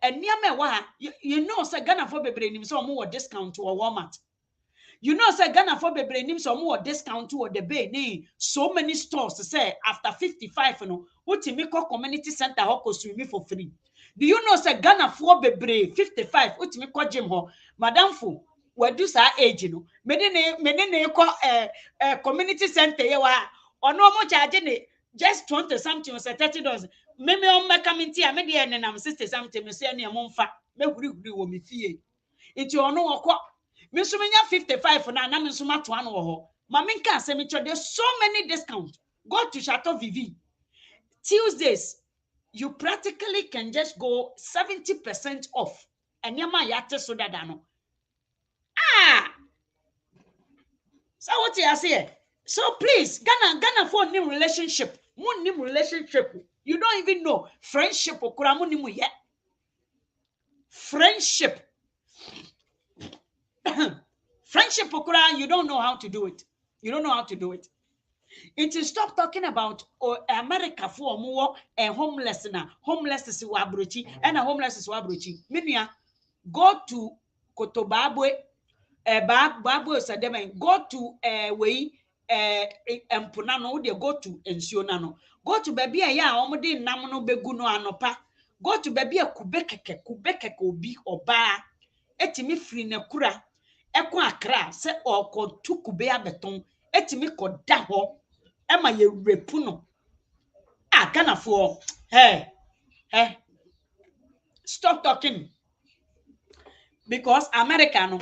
eniame wa you know say Ghana for bebre nim so omo discount to Walmart. You know say Ghana for bebre nim so omo discount to the bay ni so many stores to say after 55 no utimi ko community center ho ko swimi for free. Do you know say Ghana for bebre 55 utimi ko gym ho madam fu wadu sa age no mede ko community center ye wa ono omo charge ne just 20 something or $30. Meme on my community, I made the end and I'm sister something, me say, near Monfa, me would wo me fee. It's your no or Miss Sumina 55 for now, I'm so much one or Mamma can't say me, there's so many discounts. Go to Chateau Vivi. Tuesdays, you practically can just go 70% off. And you're my yacht so that I know. So what you say? So please, Ghana for new relationship. New relationship. You don't even know friendship or kuramunimu yet. Friendship. Friendship or kura, you don't know how to do it. You don't know how to do it. It is stop talking about America for more and homeless now. Homeless is wabruchi and a homeless is wabruchi. Minia, go to Kotobabwe. Babu said go to way empunano they go to ensionano go to baby a ya omode namono beguno anopa go to baby a kubekeke obi oba etimi firi ne kura eko akra se oko tu kube abeton etimi koda ho e ma ye repu no Ghana for hey stop talking because America no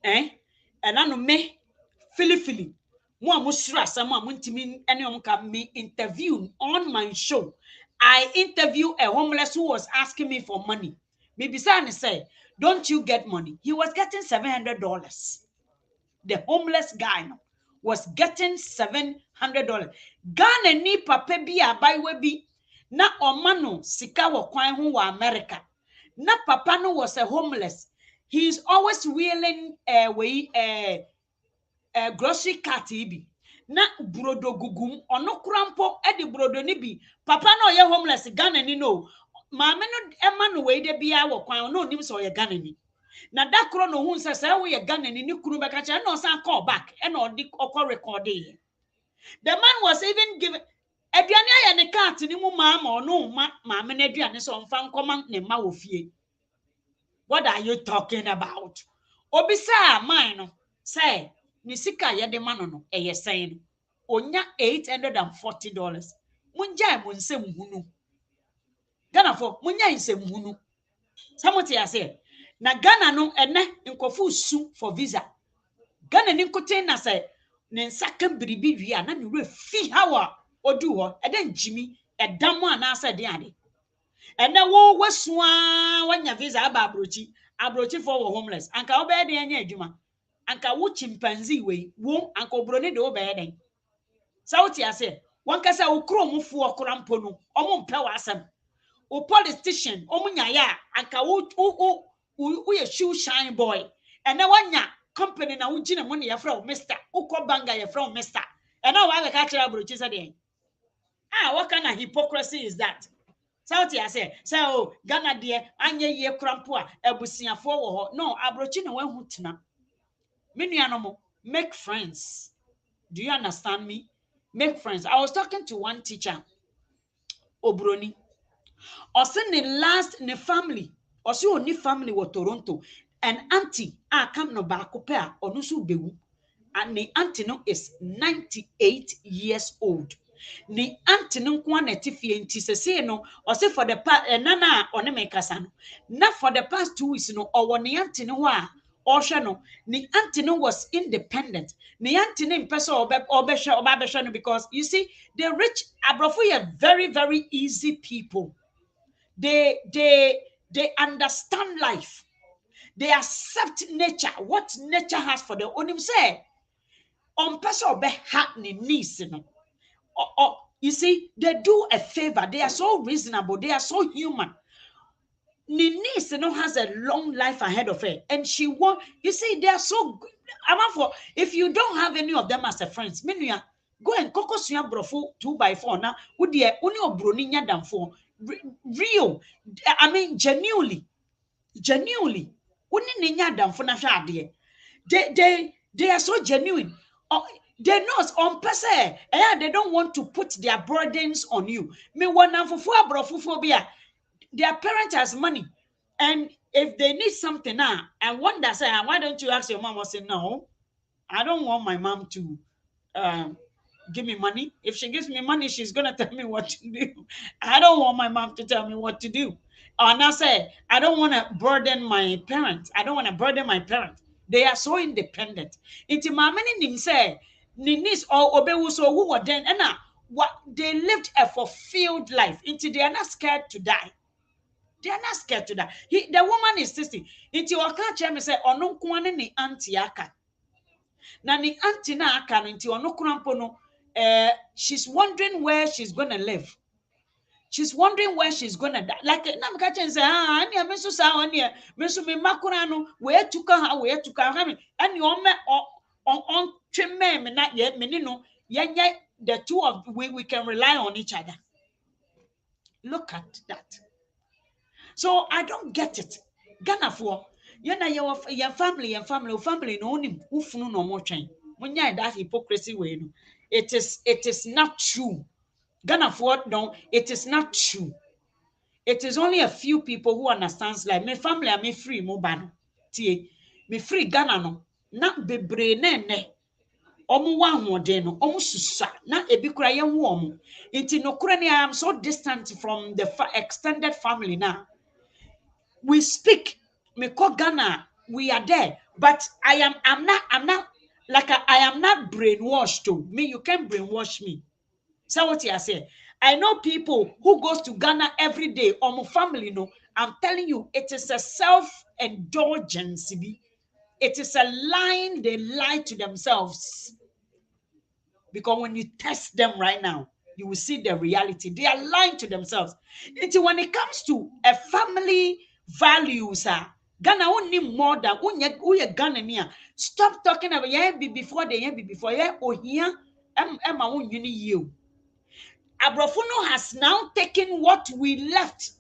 and I know me Philly mo amusra some amuntimi ene ka me interview on my show. I interview a homeless who was asking me for money. Maybe Sani say, don't you get money? He was getting $700. The homeless guy was getting $700. Ghana ni papa bi abaiwe bi na omano sika wo kwan ho wa America. Na papa no was a homeless. He is always wheeling grocery cart bi na brodo gugum ono krampo e de brodo ni bi papa na oye homeless Ghana ni no maame no ema no we de bia wo kwan no nim so oye Ghana ni na da kro no hu nse se wo ye Ghana ni kunu be ka che na osan call back e na odi okọ record e the man was even given aduane aye ne cart ni mu maama ono maame na aduane so mfa nkoma ne ma wo fie. What are you talking about? Obisa mine no say ni sika ye de ma no eye sen no onya $840 munja mo nsem hunu Ghana for munya nsem hunu samote ase na Ghana no ene nkofo su for visa Ghana ni nkoten na say ne nsaka biribi wi a na ne we fi hawa odu ho ede njimi edam ana asa de ade ene wo wasua wanya visa aba abrochi for homeless anka obe de anya adwuma anka wo chimpanzee we wo anka obroni de obe den sauti ase wankasa wo kromfo okrampo no omo mpe wa asem o politician omunya ya anka wo ye shoe shine boy ene wanya company na wo gina mo ne yefra wo mister ukọ banga yefra wo mister ene wa be ka kira abrochi se de what kind of hypocrisy is that sauti ase so Ghana de anye ye krampo a ebusiafo wo ho no abrochi ne wahu tena menuanom make friends. Do you understand me? Make friends. I was talking to one teacher obroni ose ne last ne family ose oni family wo Toronto an auntie come no ba ko pe a onu so bewu and the auntie no is 98 years old the auntie no kwa na tifie nti sese no ose for the past nana one me kasa no na for the past 2 weeks no owo ne auntie no a ohwe no the auntie no was independent the auntie no person obehwe no because you see the rich abrofo are very very easy people. They understand life. They accept nature, what nature has for them. Onim say, on person obe hat ni niece no. You see, they do a favor. They are so reasonable. They are so human. Ni niece no has a long life ahead of her, and she won't. You see, they are so good. If you don't have any of them as a friends, menuya go and kokosua brofo 2x4 na. Udi uni obroni nyadamfo. Real, I mean, genuinely. Uni ni nyadamfo na hwa ade. They are so genuine. They know on person. They don't want to put their burdens on you. Me wanamfo abrofo bia. Their parent has money, and if they need something now, and one that say, why don't you ask your mom? I say, no, I don't want my mom to give me money. If she gives me money, she's gonna tell me what to do. I don't want my mom to tell me what to do. And I say, I don't want to burden my parents. I don't want to burden my parents. They are so independent. It's my many names say, niece or obewu so who were then and what they lived a fulfilled life. Into they are not scared to die. They are not scared to die. The woman is 60. Into your catch me say, ono kwane ni auntie aka. Na ni auntie na aka no into ono krampo no. She's wondering where she's gonna live. She's wondering where she's gonna die. Like na me catch say, ani me so sa oni me so me makura no we tuka ha me. Ani on twemme me na ye me ni no ye the two of we can rely on each other. Look at that. So I don't get it. Ghana for your family no onim ufunu no mo twen. Munya that hypocrisy way no. It is not true. Ghana for no, it is not true. It is only a few people who understands like my family are me free mo ba no. Tie, me free Ghana no. Na bebre ne omo wa hoden no omo susa na ebi kura ye hu omo. Nti no kura ni I am so distant from the extended family now. We speak, me call Ghana, we are there, but I'm not like I am not brainwashed to me. You can't brainwash me. So what you say? I know people who goes to Ghana every day or my family. No, I'm telling you, it is a self-indulgence. It is a line they lie to themselves. Because when you test them right now, you will see the reality. They are lying to themselves. It's when it comes to a family values, Ghana only more than uye Ghana near. Stop talking about yeah be before the yeah be before yeah or here Emma won uni you. Abrofuno has now taken what we left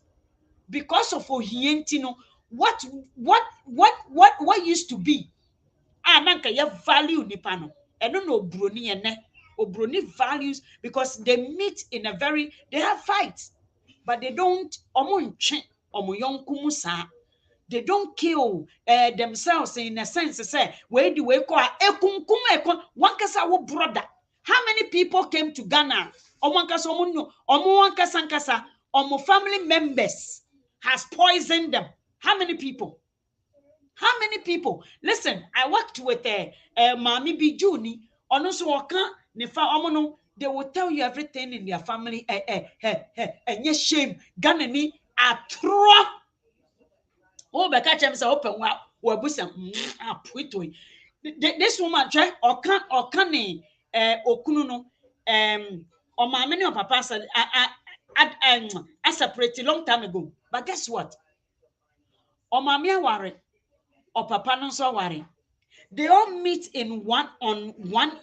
because of Ohientino. What used to be? Nanka ya value nipano. I don't know broni ene. Obroni values because they meet in a they have fights, but they don't omo nche omo yonkumusa. They don't kill themselves in a sense. Say, where do we call one kasa wo brother? How many people came to Ghana? Family members has poisoned them. How many people? How many people? Listen, I worked with Mami Bijuni. They will tell you everything in their family. And yes, shame. Ghana ni atro. Oh, but catch him say open wabusa. This woman try or can okunu no or my many of papa said I separated long time ago. But guess what? Or mammy worry or papa no so worry. They all meet in one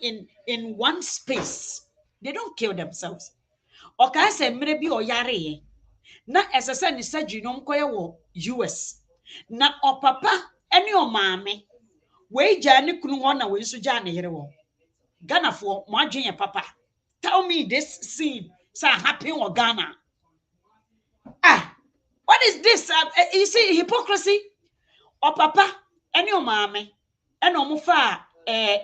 in one space. They don't kill themselves. Or can I say maybe or yare? Na as I said, you know, US. Na or papa any or mammy. We jani kunu wana we so jani here wo. Ghana for Margin papa. Tell me this scene so happy or Ghana. Ah, what is this? You see hypocrisy? Or papa, any o mommy, and omufa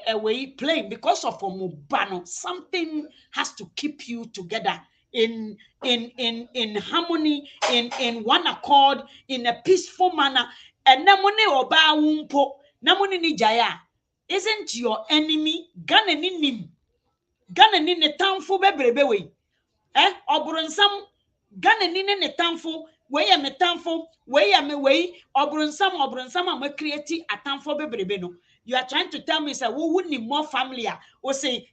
away playing because of omubano. Something has to keep you together in harmony, in one accord, in a peaceful manner. And namone oba wumpo, namone ni jaya. Isn't your enemy Ghana ni Ghana ni ne tamfo bebrebe we? Oburunsam Ghana ni ne tamfo we ya metamfo we ya me we oburunsam am create atamfo bebrebe no. You are trying to tell me say we need more family o say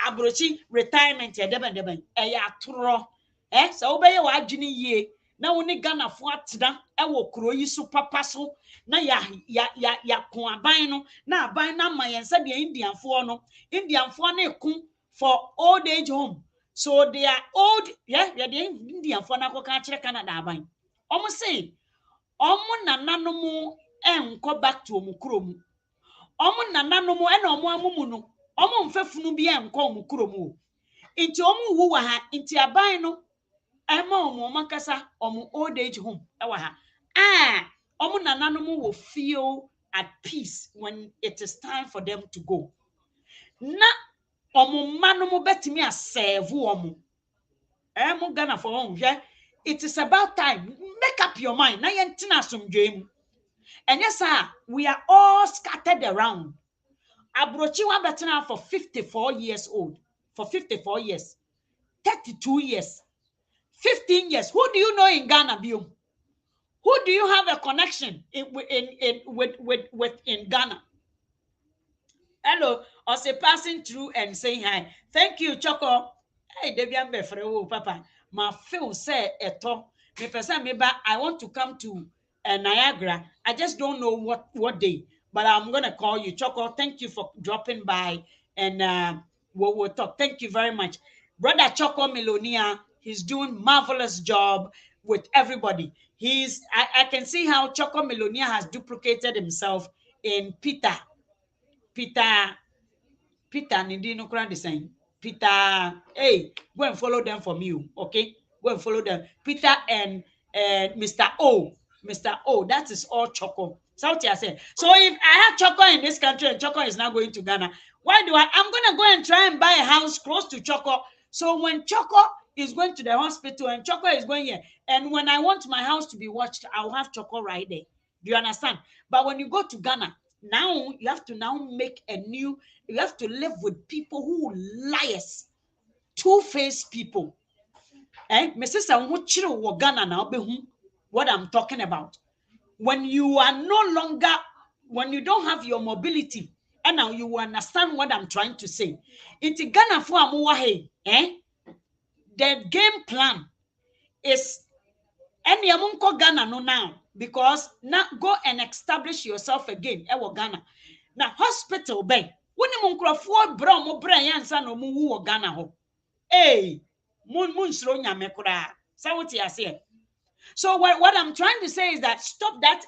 abrochi retirement ya deben ya tro so obeye wa adwini yie na woni Ghana fo atena wo kuro yi so papa so na ya ko aban no na aban na ma yensa de Indianfo no na ekun for old age home. So they are old, yeah, they are the Indianfo na ko ka kire Canada aban. Omo say omo nananom enko back to omukuro mu. Omo nananom e na omo amumu no omo mfefunu bi enko omukuro mu. Inti omo wu wa ha inti aban no ema omo makasa omo old age home ewa ha. Omo nananom will feel at peace when it is time for them to go. Na omo manom betimi aserve omo. Mo Ghana for home, yeah. It is about time. Make up your mind. Na yentina asomdwem. And yes, sir, we are all scattered around. Abrochi wa betena for 54 years old. For 54 years. 32 years. 15 years. Who do you know in Ghana, Bio? Who do you have a connection with in Ghana? Hello, or say passing through and saying hi. Thank you, Choco. Hey, Debian Befrewo, Papa. My feel say eto. Me person me ba. I want to come to Niagara. I just don't know what day, but I'm gonna call you, Choco. Thank you for dropping by, and we'll talk. Thank you very much, brother Choco Melonia. He's doing marvelous job with everybody. I can see how Choco Melonia has duplicated himself in Peter. Peter Nindi no the same. Peter, hey, go and follow them for me, okay? Go and follow them. Peter and Mr. O. Mr. O, that is all Choco. So I said. So if I have Choco in this country and Choco is not going to Ghana, why do I'm gonna go and try and buy a house close to Choco. So when Choco is going to the hospital and Choco is going here, and when I want my house to be watched, I'll have Choco right there. Do you understand? But when you go to Ghana, now you have to make you have to live with people who liars, two-faced people. My sister, Ghana now what I'm talking about. When you are no longer, when you don't have your mobility, and now you understand what I'm trying to say. Into Ghana for the game plan is any amunko Ghana no now, because now go and establish yourself again. Ghana. Now hospital bay. When you munkrofo bra mo bra yansa no mu wo Ghana ho. Hey, mun sro nyame kura. Say what you say. So what I'm trying to say is that stop that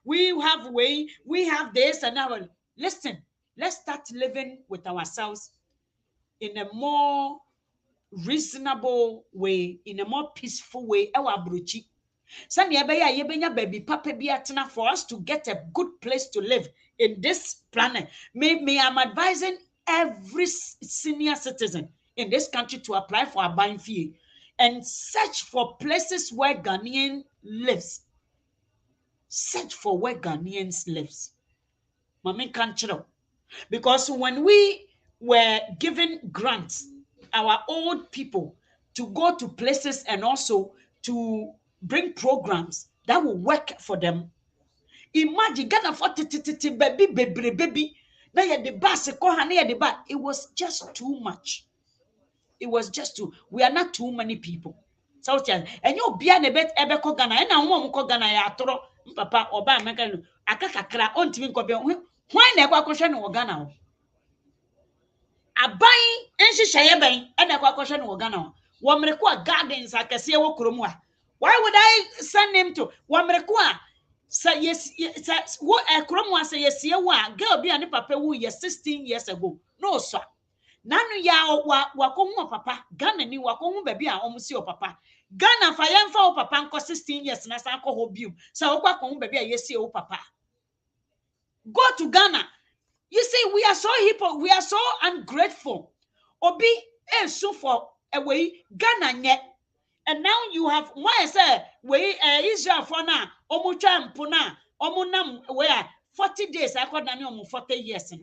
we have this and now. Listen, let's start living with ourselves in a more reasonable way, in a more peaceful way. Sanya beya yebenya baby papa bi atena for us to get a good place to live in this planet. Me I'm advising every senior citizen in this country to apply for a buying fee and search for places where Ghanaian lives. Search for where Ghanaians lives. Mami can't. Because when we were given grants, our old people, to go to places and also to bring programs that will work for them. Imagine Ghana for baby. Now you the bus, it was just too much. It was just too. We are not too many people. So and you be a bit ebeko Ghana and I won't go Ghana ya toro papa or ba meka akakakra on timi ko be why na kwa question no Ghana aban enhyehyeye ben e na kwa question no Ghana wo mreko a gardens akese wo kromu a why would I send him to wo mreko a say yes wo kromu a say yes ye wo a girl bi a ne papa wu ye 16 years ago no so nanu ya wakohu papa Ghana ni wakohu baby a omusi o papa Ghana fa yemfa o papa nko 16 years na san ko hobium so wo kwakohu baby a yesi o papa go to Ghana. You see, we are so we are so ungrateful. Obi so for a way Ghana nye. And now you have why say we Israel for now omucha mpuna omunam where 40 days I call na 40 years.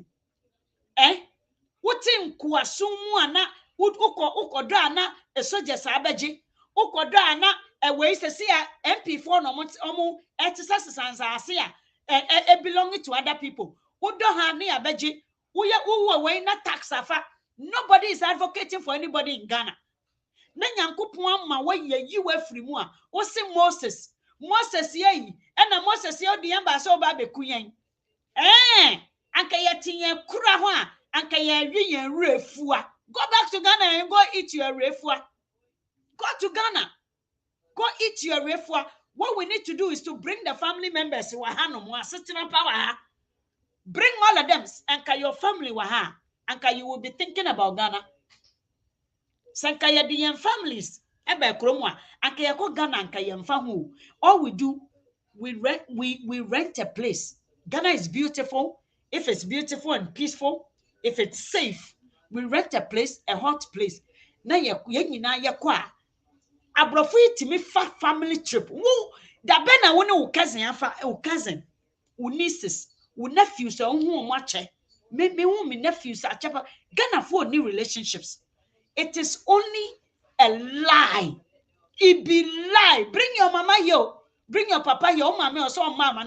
Wutin kuasumu ana ukodo ana esoje sabeji ukodo ana we say MP4 no omu etisa ase a belonging to other people. Udo ha na abeji uye we na tax afa. Nobody is advocating for anybody in Ghana. Na nyankopon ama we ye yiwe free mu a wo se Moses ye na Moses ye odi yamba so ba beku yen anka ye tinye kura ho a anka ye wi yen refua. Go back to Ghana and go eat your refua. Go to Ghana, go eat your refua. What we need to do is to bring the family members who are sitting up power. Bring all of them, anka your family waha, anka you will be thinking about Ghana. Sanka ya diyen families ebe kromwa anka ya ko Ghana anka ya mfa ho. All we do, we rent a place. Ghana is beautiful. If it's beautiful and peaceful, if it's safe, we rent a place, a hot place. Na ye nyina ye kwa abrofo itimi fa family trip. Wo da be na wo ne wo cousin afa wo cousin, wo nieces, wo nephews o hu mo ache. Me hu me nephews achepa. Ghana for new relationships. It is only a lie. It be lie. Bring your mama here. Bring your papa here. Oh, mama, or so mama.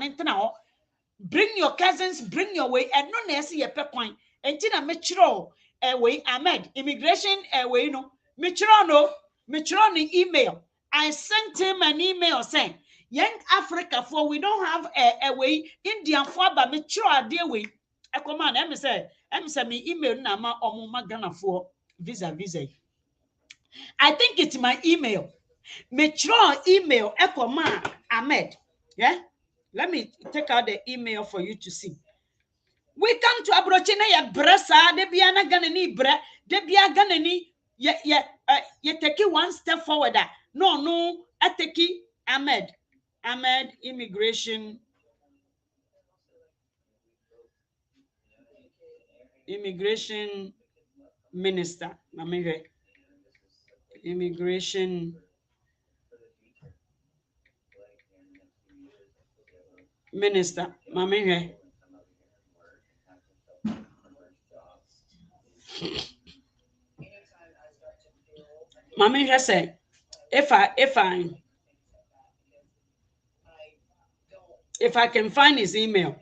Bring your cousins. Bring your way. And no nesi ye pe coin. And tina metro way Ahmed immigration way no metro no metro ni email. I sent him an email saying, "Young Africa for we don't have a way Indian for but metro a dear way." I command. Em say me email na ma omuma Ghana for. Visa. I think it's my email. Metro email Ekoma Ahmed. Yeah. Let me take out the email for you to see. We come to Abrochina ya brasa de biana ganani bre de bia ganani ye take one step forward. No I take Ahmed immigration minister. Immigration minister. Mami say if I can find his email.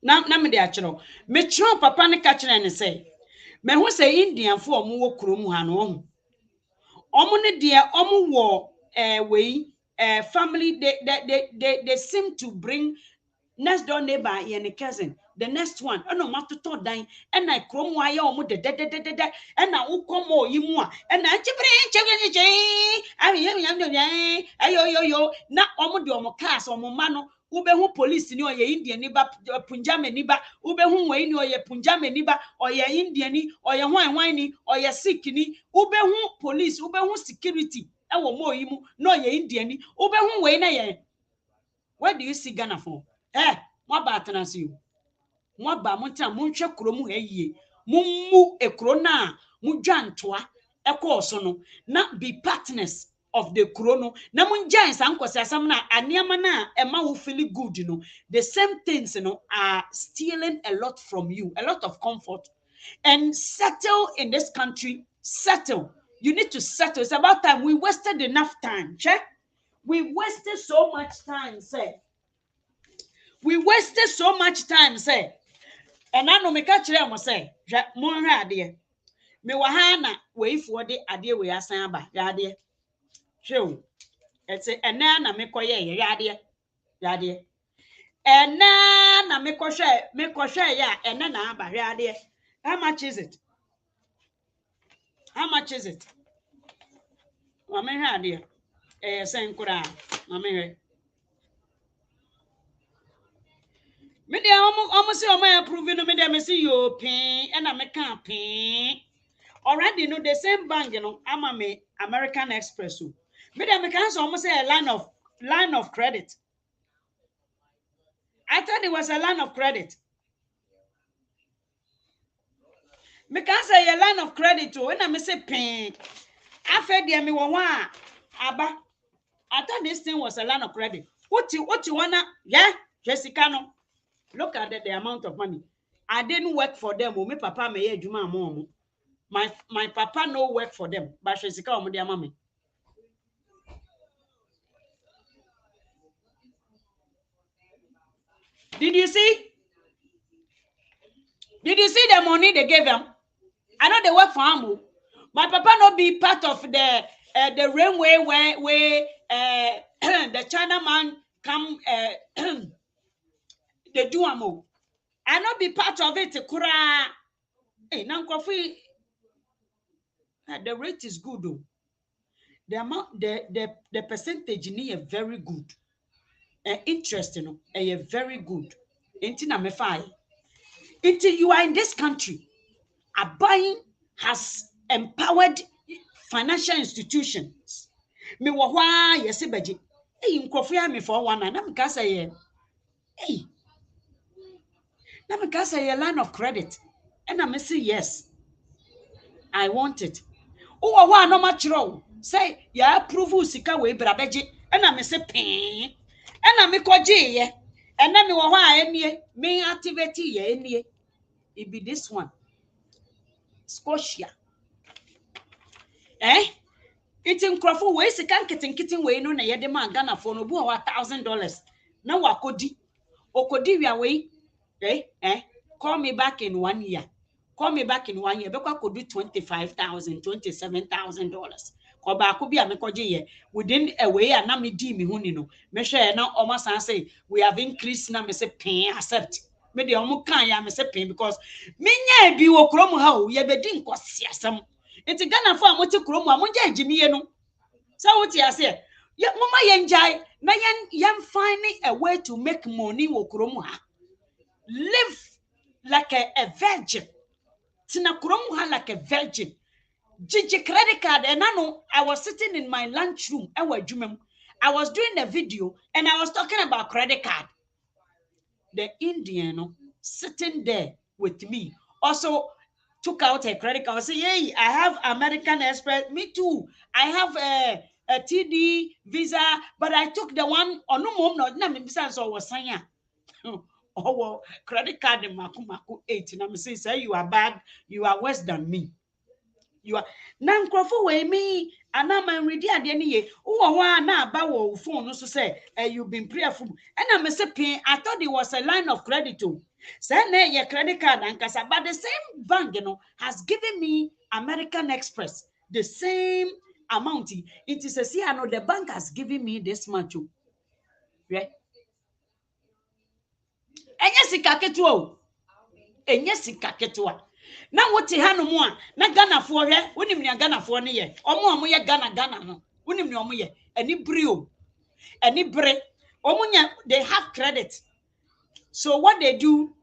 Now me de achiro. Me chro papa ne ka kire ne say. Me ho say Indian fo omo wo krom ha no omo ne de omo wo family they seem to bring next door neighbor and cousin. The next one, no matter to dan, and I chrome wire omo de and I will come more you more, and I ayo na omo de omo cars omo mano. Ube hu police ni oye Indian ni ba punjame ni ba ube hu we ni oye punjame ni ba oye Indian ni oye hwan ni oye Sikh ni ube hu police ube hu security wo mo yi mu no ye Indian ube hu we na ye. Where do you see Ghana for? Mo ba atenase you. Mo ba mo tan mo hwe kro mu ha yie. Mo mu ekro na mo dwantoa ekọ so no na be partners of the chrono na munjan sankwose asam na aniama na ema wo feel good the same things are stealing a lot from you, a lot of comfort. And settle in this country, settle. You need to settle. It's about time. We wasted enough time. Check. We wasted so much time, say. We wasted so much time, say. And I know me catch them say, more idea. Me wahana wait for the idea we are saying about idea. Show. It's a na me koye yade. And na me koshe ya and na ba yade. How much is it? How much is it? Mama yade. Sen kura. Mama. Me dey almost say my approving no me dey me see you pin and I me can pin. Already the same bank I'm me American Express. Me dey me can almost say a line of credit. I thought it was a line of credit. Me can say a line of credit too. When I say pay, I fed me one aba. I thought this thing was a line of credit. What you wanna? Yeah, Jessica no. Look at the amount of money. I didn't work for them. My papa me juma mom. My papa no work for them. But Jessica omo dia mama. Did you see? Did you see the money they gave them? I know they work for Amu. My papa not be part of the railway where the China man come they do Amu. I not be part of it. Kura. Hey, now coffee. The rate is good though. The amount, the percentage near very good. Interesting, very good. Until I'm fine. Until you are in this country, buying has empowered financial institutions. Me wo hwa yesi beji. Nkofo ya me for one na me ka say hey. Na me ka say line of credit. And I say yes. I want it. Oh, wa no ma chiro. Say ya approve sika we bra beji. And I say pin. And I me koje ye. And na me wo hwa enie. Me activate ye enie. It be this one. Scotia. It's in Crawford ways, a can kitten way no na yedema Ghana for no boo $1,000. Now wakodi. Okodi we away. Call me back in 1 year. Call me back in 1 year. Because could do $25,000, $27,000. Koba could be a mekoji within a way and nami di me hunino. Me share now almost say we have increased na me say pay accept. Me de omu kan ya me say pay because me nya bi wo krom ha o ye be din kwasiasam. Enti Ghana for amoti krom amonja ejimiye no. So what you say? Yeah, mama yenjai na yen finding a way to make money wo krom ha. Live like a virgin. Tina krom ha like a virgin. Gigi credit card and I was sitting in my lunchroom. I was doing a video and I was talking about credit card. The Indian sitting there with me also took out a credit card. I said, hey, I have American Express. Me too. I have a TD Visa, but I took the one on no mom not na so was saying oh well, credit card in maku 8. And I'm saying, say you are bad, you are worse than me. You are nan crofo we me anama ready ade ne ye wo ho na ba wo phone no so say you've been prayerful and I say pay. I thought it was a line of credit too. Say na your credit card and kasa, but the same bank has given me American Express the same amount. It is a see I know the bank has given me this much. Right? Enya sika ketu enye sika ketu na wote hanu mu a na Ghana fo hwe wonim ne Ghana fo ne ye omo ye Ghana no wonim ne omo ye ani brio ani bre omunya they have credit. So what they do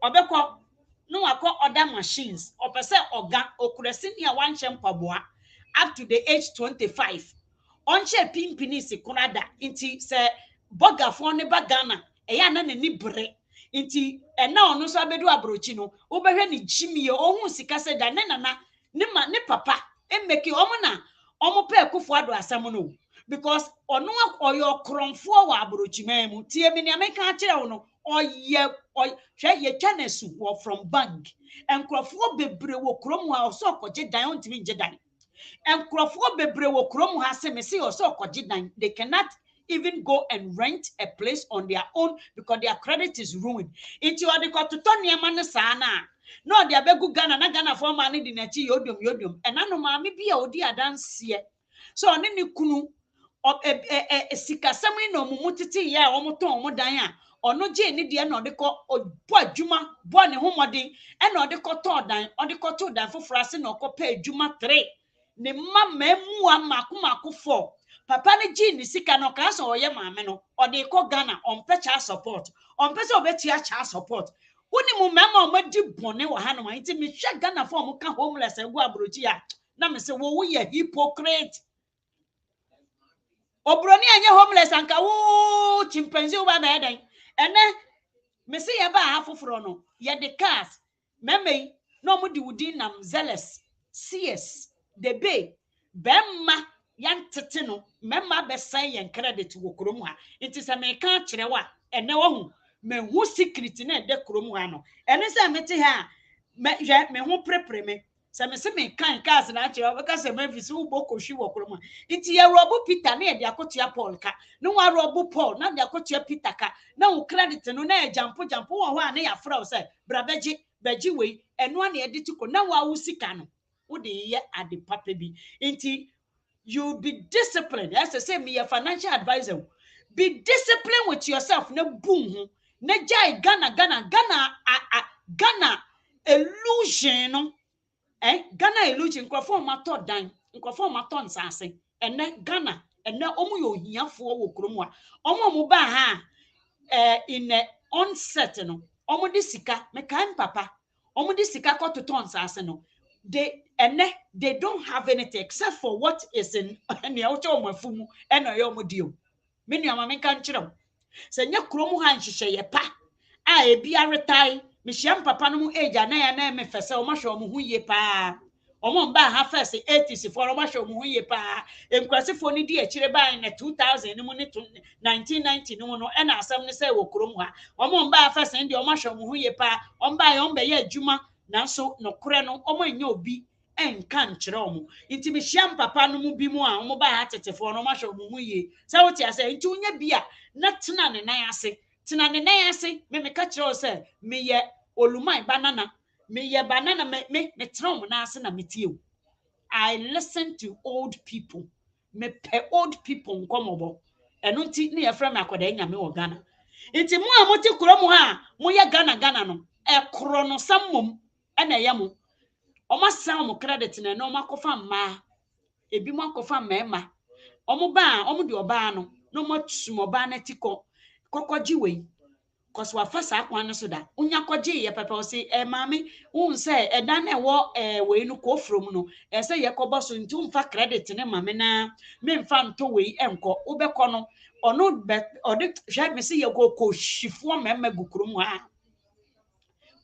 obekọ no akọ other machines opese oga okuresi ne a wan chempaboa up to the age 25 onche pimpini si kunada inti se boga fo ne bagana eya na ni bre inti ena ono so abedu abrochi no obehwe ni jimie ohun sika se da ne nana ne papa emeki omuna omo pe ekufo ado asem no because ono oyo kronfo wa abrochi memu tie me ne ameka akire wo no oye hwe ye twanesu wo from bank enkrofo bebre wo krom a so okoje dan ontimi nje dan enkrofo bebre wo krom ha se me se so okoje dan they cannot even go and rent a place on their own because their credit is ruined. Into what they got to turn your man sana. No, they are begu Ghana, na Ghana for money di nachi yodium. And I know mammy be a odia dance here. So on any kunu of a sikasami no mumutiti ya omoton modaya. Or no jay dia no de call or boy juma, born a homoding, and or the cotton dine, or the cotton dine for frasin or copay juma 3. Ne mamma makumaku 4. Papa ne gene sika no ka so oye maame no o de ko Ghana on child support on pese obetia child support woni mu mama o madi bone wo ha no ma nti me hwe Ghana for mo ka homeless egu abrochi a na me se wo ye hypocrite obroni anye homeless anka wo chimpanzee wo ba na edan ene me se ye ba ha foforo no ye de cars meme no mo di wudi nam zealous cs the bay bemma yantete no memma besan yen credit wo krom ha nti se me ka kire wa ene wo hu me hu secret na de krom ha no ene se mete ha me hu prepare me se me kan cars na kire wa ka se me fi su boko hwi wo krom ha nti ye robu Peter na ye de akotua Paul ka no wa robu Paul na de akotua Peter ka na wo credit no na ye jampo wo ho a na ya fra wo se bra beji we eno na ye de tiko na wa wo sika no wo de ye ade papa bi nti you be disciplined. As I say, me a financial advisor. Be disciplined with yourself. No boom. Ne jai Ghana illusion. Ghana illusion. Nkofo mato dan. Nkofo mato nsase. Ene Ghana. Ene omu yo hiafo wo kromwa. Omu mu ba ha in onset no. Omu di sika me kan papa. Omu di sika ko to nsase no. They don't have anything except for what is in any auto mafumu and a yomodio. Many of my country. Send your chromo hand she ye pa. I be a retire. Micham papa no age and I am a fessa much or mu ye pa. Omon ba half first 80s for much or mu ye pa. And Quasiphony dear chireba in a 2000 1990 no and I some say wo kromwa. Omon ba first and your much or mu ye pa. On by on be ye juma. Nanso no kure no omo enye obi enka nkire omo nti me hia papa no mu bi mu a omo ba ha tetefo no ma hwe omo hu ye se wo ti ase nti unya bi a na tena ne nan ase me ka kire o se me ye olumai banana me ye banana me tena omo na ase na me tie o. I listen to old people me pe old people nkomobo eno nti ne ye fra me akoda nya me wo Ghana nti mu a mo ti kuro mu ha mo ye Ghana no ekro no sammom ena yamo oma san mo credit na no makofa ma ebi mo akofa mema omo ba omo de oba no no mo tumo ba na tiko kokoji we cause wa fa sa akwan no so da unya koje ye papa o se maami un se eda na wo we no ko from no se ye kobo so nti umfa credit ne maame na me mfa nto we enko ubekọ no ono be ode hwa me se ye go ko hifo mema gukrum ha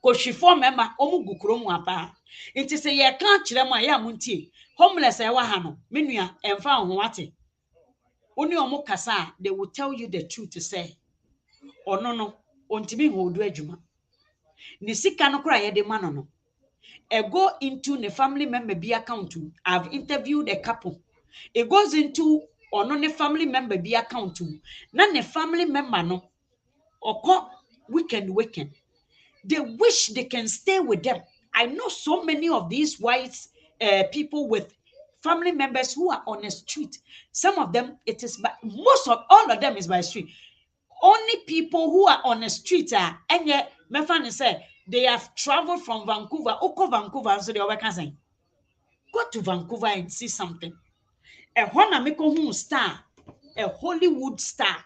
ko hifo mema omu gukrum apa nti se ye ka kire mu aya muntie homeless e wa ha no menua emfa ho ate oni omu kasa they will tell you the truth to say ono no ontimi hodu adwuma ni sika no kra ye de ma no go into the family member be account. I've interviewed a couple. It goes into ono ne family member be account. Na ne family member no oko weekend they wish they can stay with them. I know so many of these white people with family members who are on the street. Some of them, it is by, most of all of them is by street. Only people who are on the street are, and yet, my friend said, they have traveled from Vancouver, Oko Vancouver, so they are working. Go to Vancouver and see something. A Honamiko star, a Hollywood star.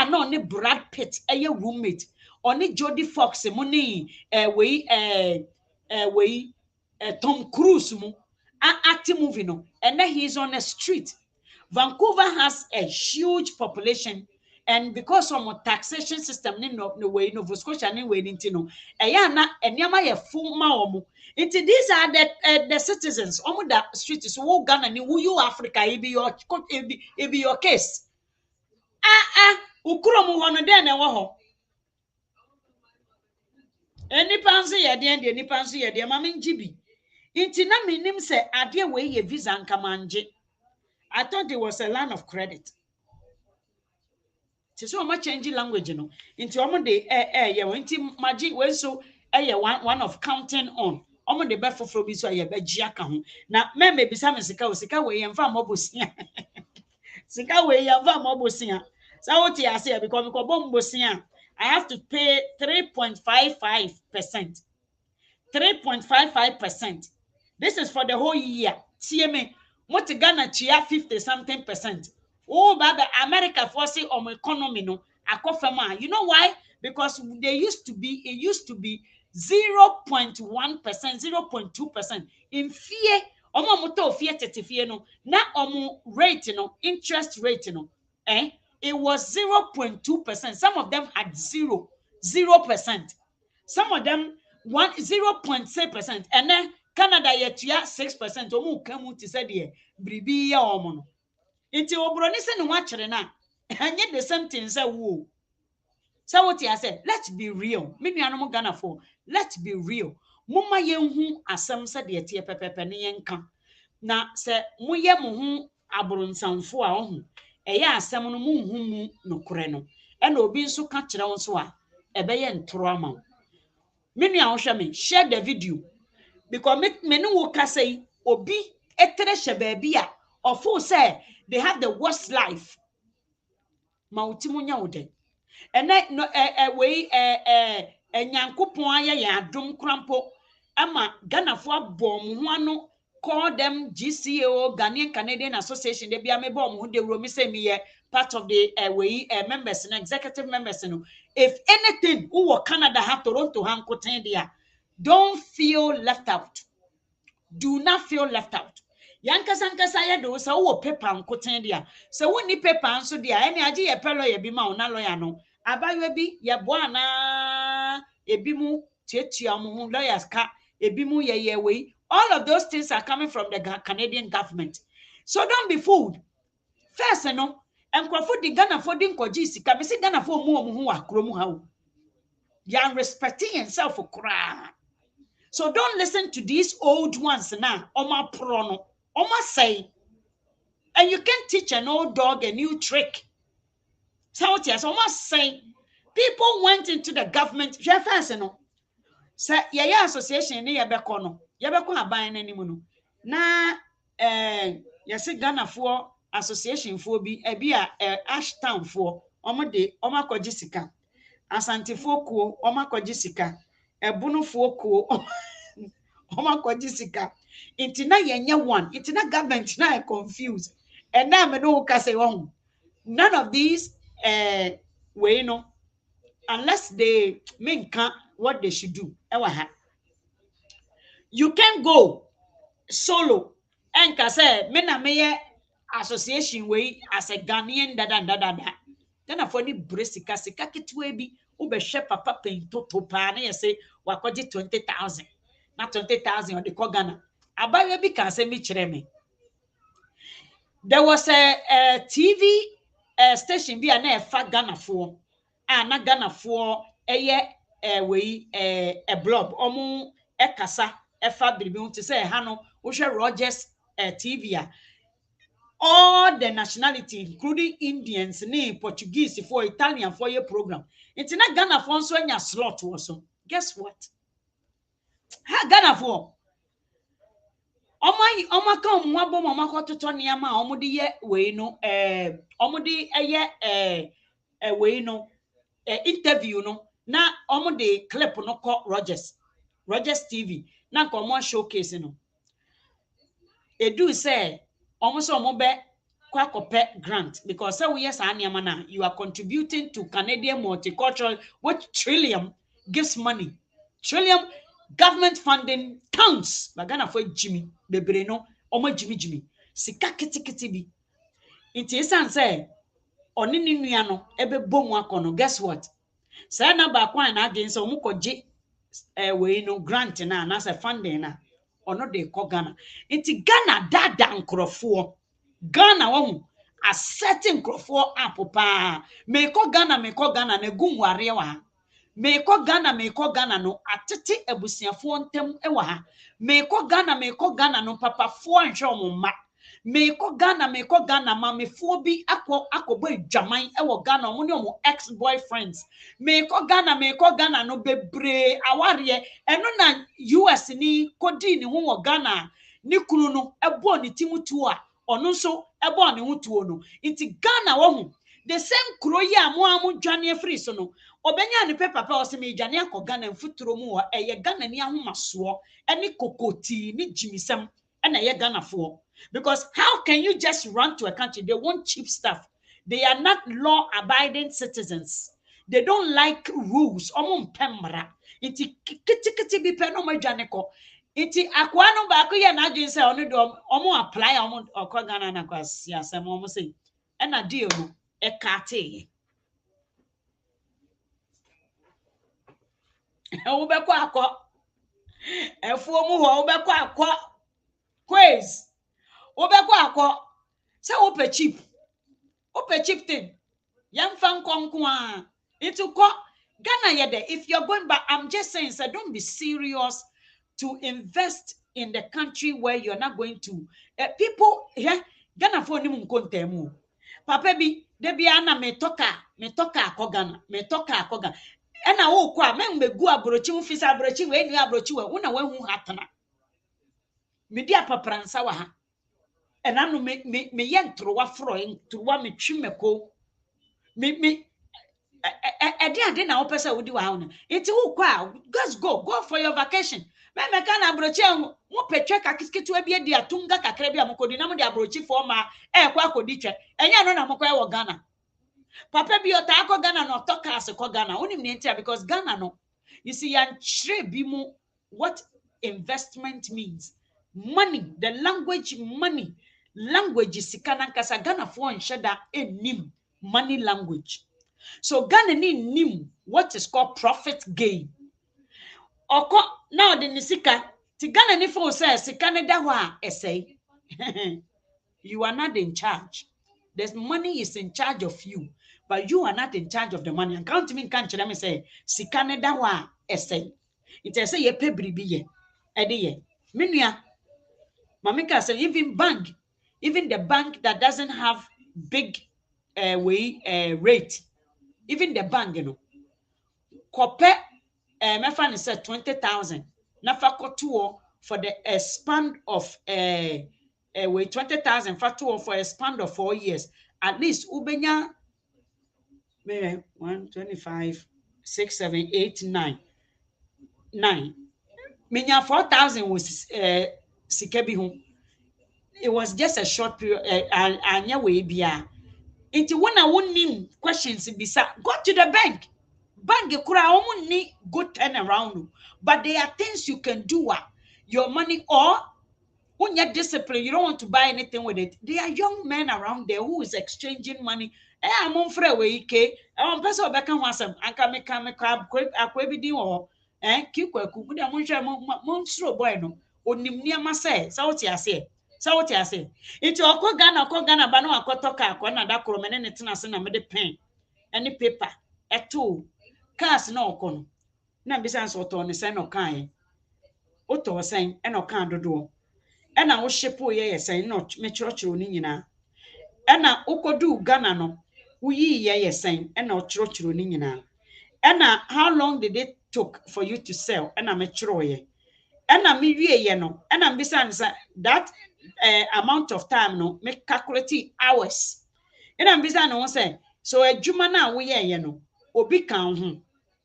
No, ne Brad Pitt, a roommate, or ne Jodie Fox, money, Tom Cruise, acting movie no, and then he's on the street. Vancouver has a huge population, and because of taxation system no way Nova Scotia ni way no eya na eniama ye full ma omo. These are the citizens omo that street is wo Ghana ni wo you Africa e be your case. Ukuro mu hono den na wo ho. Enipa nso ye den de enipa nso ye de ma me ngibi. Inti na menim se ade we ye visa nkamanje. I thought it was a land of credit. So much changing language, Into de inti magic when so one of counting on. De be for bi so ye be giaka ho. Na me be bisa me sika we yemfa mobosia. Sika we yemfa mobosia. So what you say because me ko bom bosia. I have to pay 3.55%. 3.55%. This is for the whole year. See me, what Ghana chia 50 something percent. Oh, but America forcing on economy no. You know why? Because it used to be 0.1%, 0.2%. In fear, moto fear fear no. Na rate no, interest rate no. It was 0.2%. Some of them had 0%. Some of them 0.6%, and then Canada yet 6%. Omu kamu ti said ye bribi ya omo. Inti obroni se no wachere na anye the same thing say wo. So what I said, let's be real. Me nuanom Ghana for let's be real. Mumma yenhu asem se de tie pepepe ne yenka. Na se moye mo hu abronsanfo a ohu. Eye asem no mu hu mu nokore no. E na obi nso ka kire won so a ebeye ntoro ama. Many are me share the video because me no wo say obi etere baby a of who say they have the worst life. Mautimunya ode. And then no we nyankopon aye ya adom krampo ama Ghana fo bom ho ano call them GCO Ghanaian Canadian Association. They be a me bom ho de ro me say me part of the members and executive members. If anything, who Canada have Toronto hand there, don't feel left out. Do not feel left out. Yankasankasa ya do so wo paper nkoten dia. So woni paper nso dia ene age ye pe lawyer bi ma ona lawyer no. Abayo bi ye boa na ebi mu tietia mu hu lawyers ka ebi mu ye we. All of those things are coming from the Canadian government. So don't be fooled. First no, enkrofo di Ghana for din koji sika be se Ghana for mu omu hu akromu ha o. You respecting yourself for kra. So don't listen to these old ones now. Oma prono. Oma say. And you can't teach an old dog a new trick. So yes, Oma say. People went into the government. Say yeah association ni yebeko no. Yebeko aban na nimu no. Na yesi Ghana for association for bi ebi a Ashtown for omo de oma kwaji sika. Asante fokuo oma kwaji sika. Ebunu fokuo oma kwaji sika. Inti na yenye one. Inti na government na confused. And now me no ka say one. None of these we no unless they mean what they should do. You can go solo and ka say me na me association way as a Ghanaian da. Then for ni bresika sika ketwe bi ubehwe papa pento pa na say wakoje 20,000. Not 20,000 on the Ghana. Abaye bi can say me kire me. There was a TV station bi na efa Ghana for na Ghana for eye we a blob omu ekasa efa biribi to say ha no wo hwe Rogers TV a all the nationality including Indians ni Portuguese for Italian for your program. It's not Ghana for so nya slot also. Guess what? Ha Ghana for Oma ka omo abom oma ko toto niama omo de ye we no omo de eye we no interview no na omo de clip no ko Rogers TV na ko omo showcase no edu say omo so omo be kwa kope grant because say we yes aniama na you are contributing to Canadian multicultural which Trillium gives money. Trillium Government funding tons. Bagana for Jimmy, bebre no, omo Jimmy. Sika kiti bi. Inti esan say, oni ni nua no, ebe bomu akono. Guess what? Say na ba kwa na adwen say omo koje we no grant na say funding na. Ono de ko Ghana. Inti Ghana dada nkrofo. Ghana wo a certain nkrofo apopa. Me ko Ghana na gunware wa ha. Me ko Ghana no atete abusiafo ntem e wa ha. Me ko Ghana no papafo anhwe omma. Me ko Ghana ma mefo bi akobo adwaman e wo Ghana omo ne omo ex boyfriends. Me ko Ghana no bebre aware eno na US ni kodi ni ho wo Ghana ni kunu no ebo ni timutu a ono nso ebo ni hutuo no. Inti Ghana wo hu the same kuro yi amu dwane afiri so no obenya ne papa o se me dwane akọ Ghana mfuturo mu ho eye Ghana ni ahomaso ene kokoti ni jimisem ena ye Ghana fo. Because how can you just run to a country? They want cheap stuff. They are not law-abiding citizens. They don't like rules. Omo mpemra. Iti kiti bi pe no madwane ko. Iti akwa no ba ko ye na adwen say ono do omo apply omo okọ Ghana na kwasi asem omo say. Ena deal no e kate. Wo be kwa akọ. Efuo mu ho wo be kwa akọ. Quiz. Wo be kwa akọ. Say wo pe cheap. Ope cheap thing. Yamfa nkonko a. Itu ko Ghana yede. If you're going back, I'm just saying, so don't be serious to invest in the country where you're not going to. People, yeah, Ghana for ni munkontemu. Papa bi, debi ana me toka ako Ghana. Ena wo kwa men megu abrochi mu fisa abrochi we ni abrochi we una we hu hatana. Me dia papransa wa ha. Ena no me yentro wa fro entro wa me twimeko. Me ade na wo pese wo di wa ha no. Iti wo kwa just go for your vacation. Me ka na abrochi mo petwe ka kiskitu e bi di atunga kakra bi amkodi na mo di abrochi fo ma kwa akodi twe. Enya no na mo kwa wo Ghana. Papa bi ota akọ Ghana no toka as ko Ghana. Onim ne ntia because Ghana no. You see yan bi mu what investment means. Money, the language money. Language is sikana kasa Ghana fo nsheda enim money language. So Ghana ni nim what is called profit gain. Oko now the nisika ti Ghana ni fo say sika ne da ho a esay. You are not in charge. There's money is in charge of you, but you are not in charge of the money. And count me can't let me say sika ne da ho a esay. It say ye pe bribi ye. Ede ye. Menua Mamika say even the bank that doesn't have big rate, even the bank, you know, kope my friend said 20,000. Nafa kotuo for the span of 20,000 fatuo for a span of 4 years. At least ubenya 125 6 7 8 9 Minya 4,000 was sikebi home. It was just a short period. Anya we bia. Inti when I won't name questions bisa. Go to the bank. Bank kura omu ni good turn around. But there are things you can do. Your money or when you're disciplined, you don't want to buy anything with it. There are young men around there who is exchanging money. I'm on free way ke. I'm person back and wasam. Anka me crab akwebidi or kikweku. Budi amunche monstro boy no. Onim niama say. What you say? It's your Ghana, Bano, Akotoka, Kona, Dakro, and anything as in a made pen, any paper, a tool, cast no con. Now, besides, what on the sign of kind. Otto was saying, and no can't do. And I was ship ye saying, not metro nina. And I do Ghana no. We ye saying, and no church nina. And how long did it took for you to sell? And I'm a troye. And I'm no. And I'm besides that. Amount of time no make calculate hours. And I'm busy no say so a juma na we ye no obi kan ho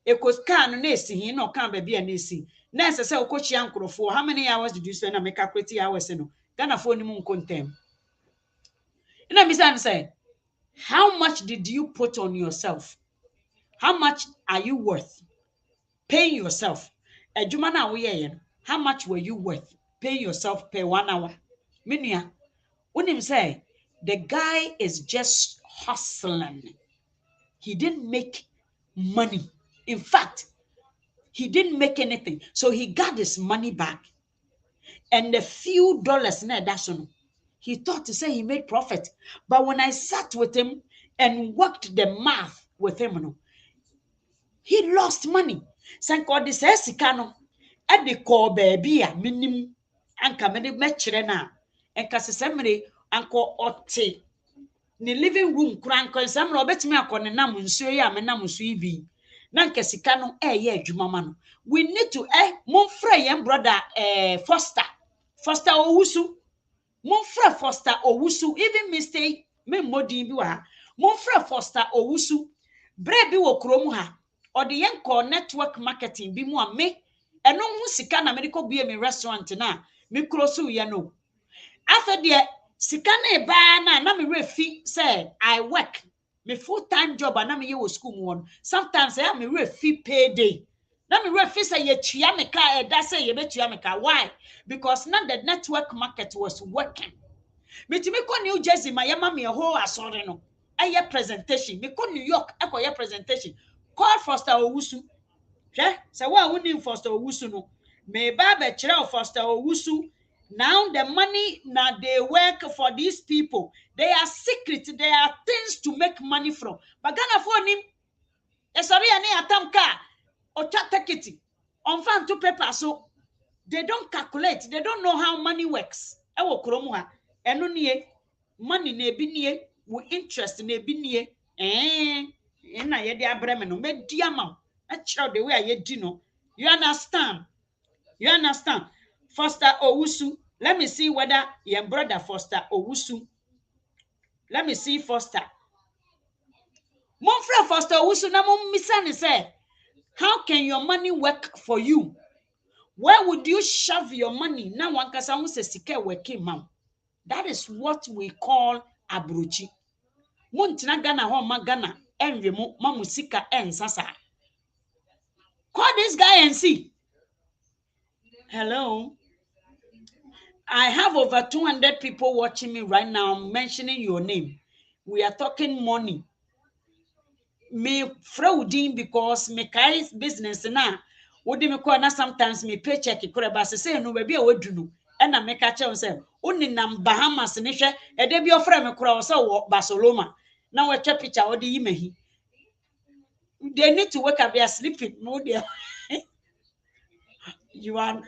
e ko scan no esi hin no kan ba bia na esi na say okochi ankrofo how many hours did you spend na make calculate hours no Ghana for ni mu nkontem. And I'm busy say how much did you put on yourself? How much are you worth? Paying yourself. adwuma na wo ye how much were you worth paying yourself per 1 hour? Minia, unim say the guy is just hustling. He didn't make money. In fact, he didn't make anything. So he got his money back. And the few dollars that's on, he thought to say he made profit. But when I sat with him and worked the math with him, he lost money. Sanko de say sikano e de call baby a minim anka me de mechere na enka sesemre anko ote ne living room kran ko sesemre obetimi akone nam nsuo yi a me nam nsuo yi bi na nka sika no ye adwuma ma no. We need to monfra yem brother Foster Owusu. Monfra Foster Owusu. Even mistake me modin bi wa monfra Foster Owusu. Bre bi wo krom ha or the young call network marketing be more me and no sika na medical be a restaurant na me krosu ya no after the sika na ba na me refi say I work me full-time job and na me ye school one sometimes I me refi payday na me refi say ye tua me ka e da say ye betua me ka. Why? Because now the network market was working. Me ti me ko New Jersey my yama me a whole asori no aye presentation. Me ko New York akoye presentation. Call Foster Owusu. So what wouldn't Foster Owusu no? Me baba chira Foster Owusu. Now the money now they work for these people. They are secret. They are things to make money from. But Ghana for him, sorry, ane atamka or chat take on fan to paper. So they don't calculate. They don't know how money works. Ewo kromuha. Enu niye money ne bi niye with interest ne bi niye. Na ye de abreme no me di ama. The way I did no. You understand? You understand? Foster Owusu. Let me see whether your brother Foster Owusu. Let me see Foster. Mon friend Foster Owusu na mon misani say, how can your money work for you? Where would you shove your money? Na wankasa hu se sika working mam. That is what we call abrochi. Mon tina Ghana ho ma Ghana enwe mo mamusika ensasa. Call this guy and see. Hello. I have over 200 people watching me right now. I'm mentioning your name. We are talking money. Me frauding because me carry business na. Wodi me call na sometimes me paycheck ikore ba say no baby a wadu no. E na me ka che say oni nam Bahamas ne hwe e de bi ofra me kora say wo Barcelona. Na we twa picture odi yi mahi. They need to wake up. They are sleeping. No, they are. you are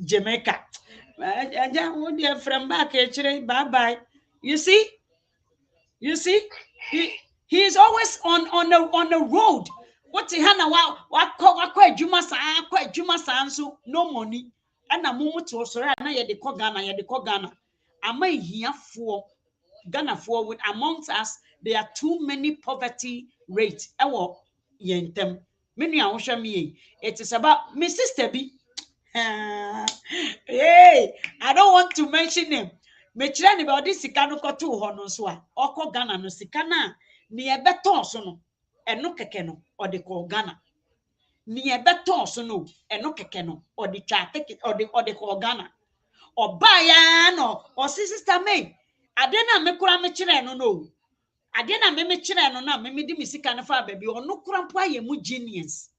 Jamaica. From back bye bye. You see, he is always on the road. What he had now? What Juma san so no money. And a moment to sorry, na ye de ko Ghana. Am I here for Ghana forward amongst us? There are too many poverty rate. Ewo yentem. Many a wosha me. It is about my sister B. Hey, I don't want to mention him. Me chira ni ba odi sika no koto ho no so a okọ Ghana no sika na ni e beton so no eno keke no odi ko Ghana ni e beton so no eno keke no odi twa take odi ko Ghana oba ya no o sister me ade na me kura me chira no no ade na me chira no na me di me sika no fa ba bi ono kura mpo aye mu genius.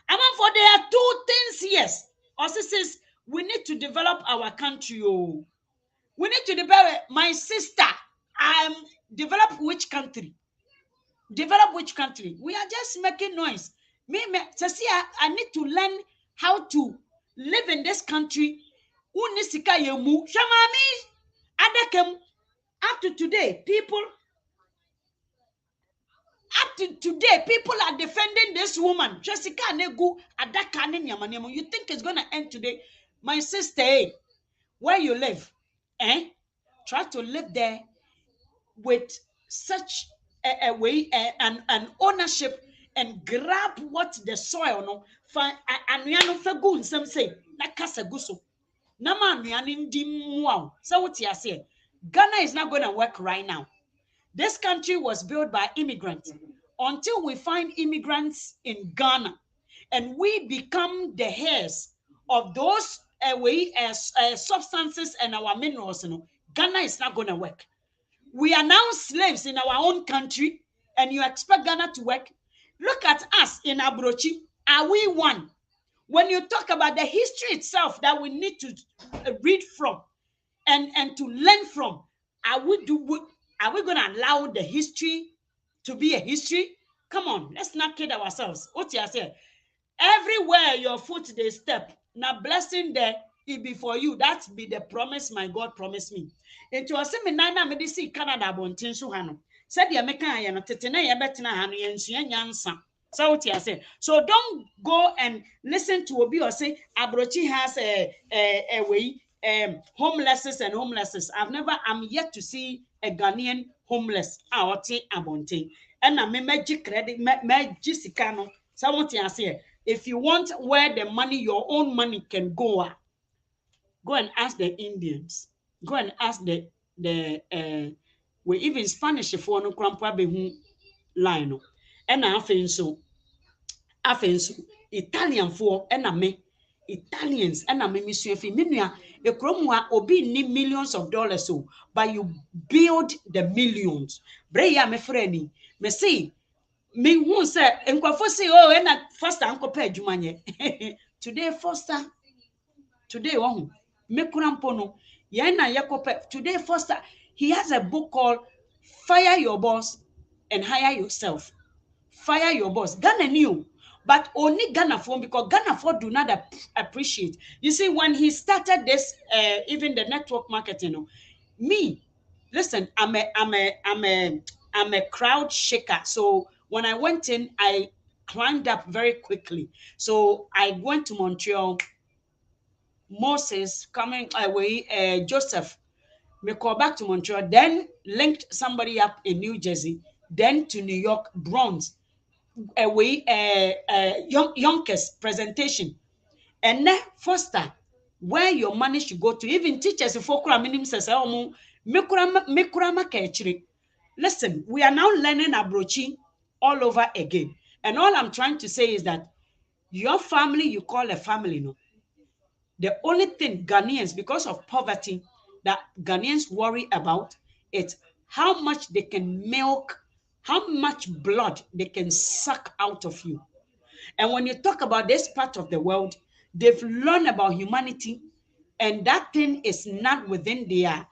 Among for there are two things, yes. Also says we need to develop our country. Oh, we need to develop. My sister, develop which country? Develop which country? We are just making noise. Me, I need to learn how to live in this country. Unisika yemu, shamami, adekem. Up to today, people are defending this woman. Jessica Negu Adaka Nyamanemo. You think it's gonna end today? My sister, where you live, try to live there with such a way and ownership and grab what the soil no find and we are not for good. Some say that casa guso. Nama we are in dim. So what you say? Ghana is not gonna work right now. This country was built by immigrants. until we find immigrants in Ghana and we become the heirs of those substances and our minerals, Ghana is not going to work. We are now slaves in our own country, and you expect Ghana to work? Look at us in Abrochi. Are we one? When you talk about the history itself that we need to read from and to learn from, are we going to allow the history to be a history? Come on, let's not kid ourselves. What you say? Everywhere your foot they step, now blessing there it be for you. That be the promise my God promised me. Into a seminar me see Canada bontin so hano. Said the American ya no tete na ye betina hano ye nsua nyansa. So what you say? So don't go and listen to Obi or say Abrochi has a way homelessness and homelessness. I'm yet to see a Ghanaian homeless out abontin. And I me magic credit me jisikano. So what you say? If you want where the money, your own money can go, go and ask the Indians. Go and ask the we even Spanish if one grandpa be who line. And I think so. Italian for me. Italians and I miss you if you mean a cromwa obi need millions of dollars so but you build the millions. Breya me friend me say me who say enkwafo say oh and first anko pa adwuma nye today foster today oh me kurampo no ye na yekopa today foster he has a book called Fire Your Boss and Hire Yourself. Fire your boss. Ghana knew, but only Ghana phone because Ghana phone do not appreciate. You see, when he started this, even the network marketing, me, listen, I'm a crowd shaker. So when I went in, I climbed up very quickly. So I went to Montreal. Moses coming away, Joseph. Me call back to Montreal, then linked somebody up in New Jersey, then to New York, Bronx. Youngest presentation and then foster where your money should go to. Even teachers for minimum says listen, we are now learning Abrochi all over again, and all I'm trying to say is that your family you call a family, no, the only thing Ghanaians, because of poverty, that Ghanaians worry about is how much they can milk, how much blood they can suck out of you. And when you talk about this part of the world, they've learned about humanity, and that thing is not within their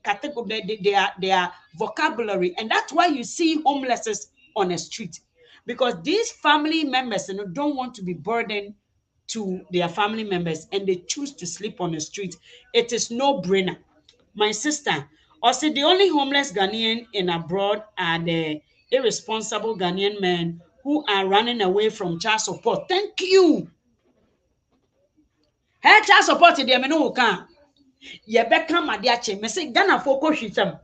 category, their vocabulary, and that's why you see homelessness on the street, because these family members don't want to be burdened to their family members, and they choose to sleep on the street. It is no brainer. My sister, also the only homeless Ghanaian in abroad are the irresponsible Ghanaian men who are running away from child support. Thank you. Hey, child support, they may know can. Yebeka Madiache, me say Ghana foko hwitam.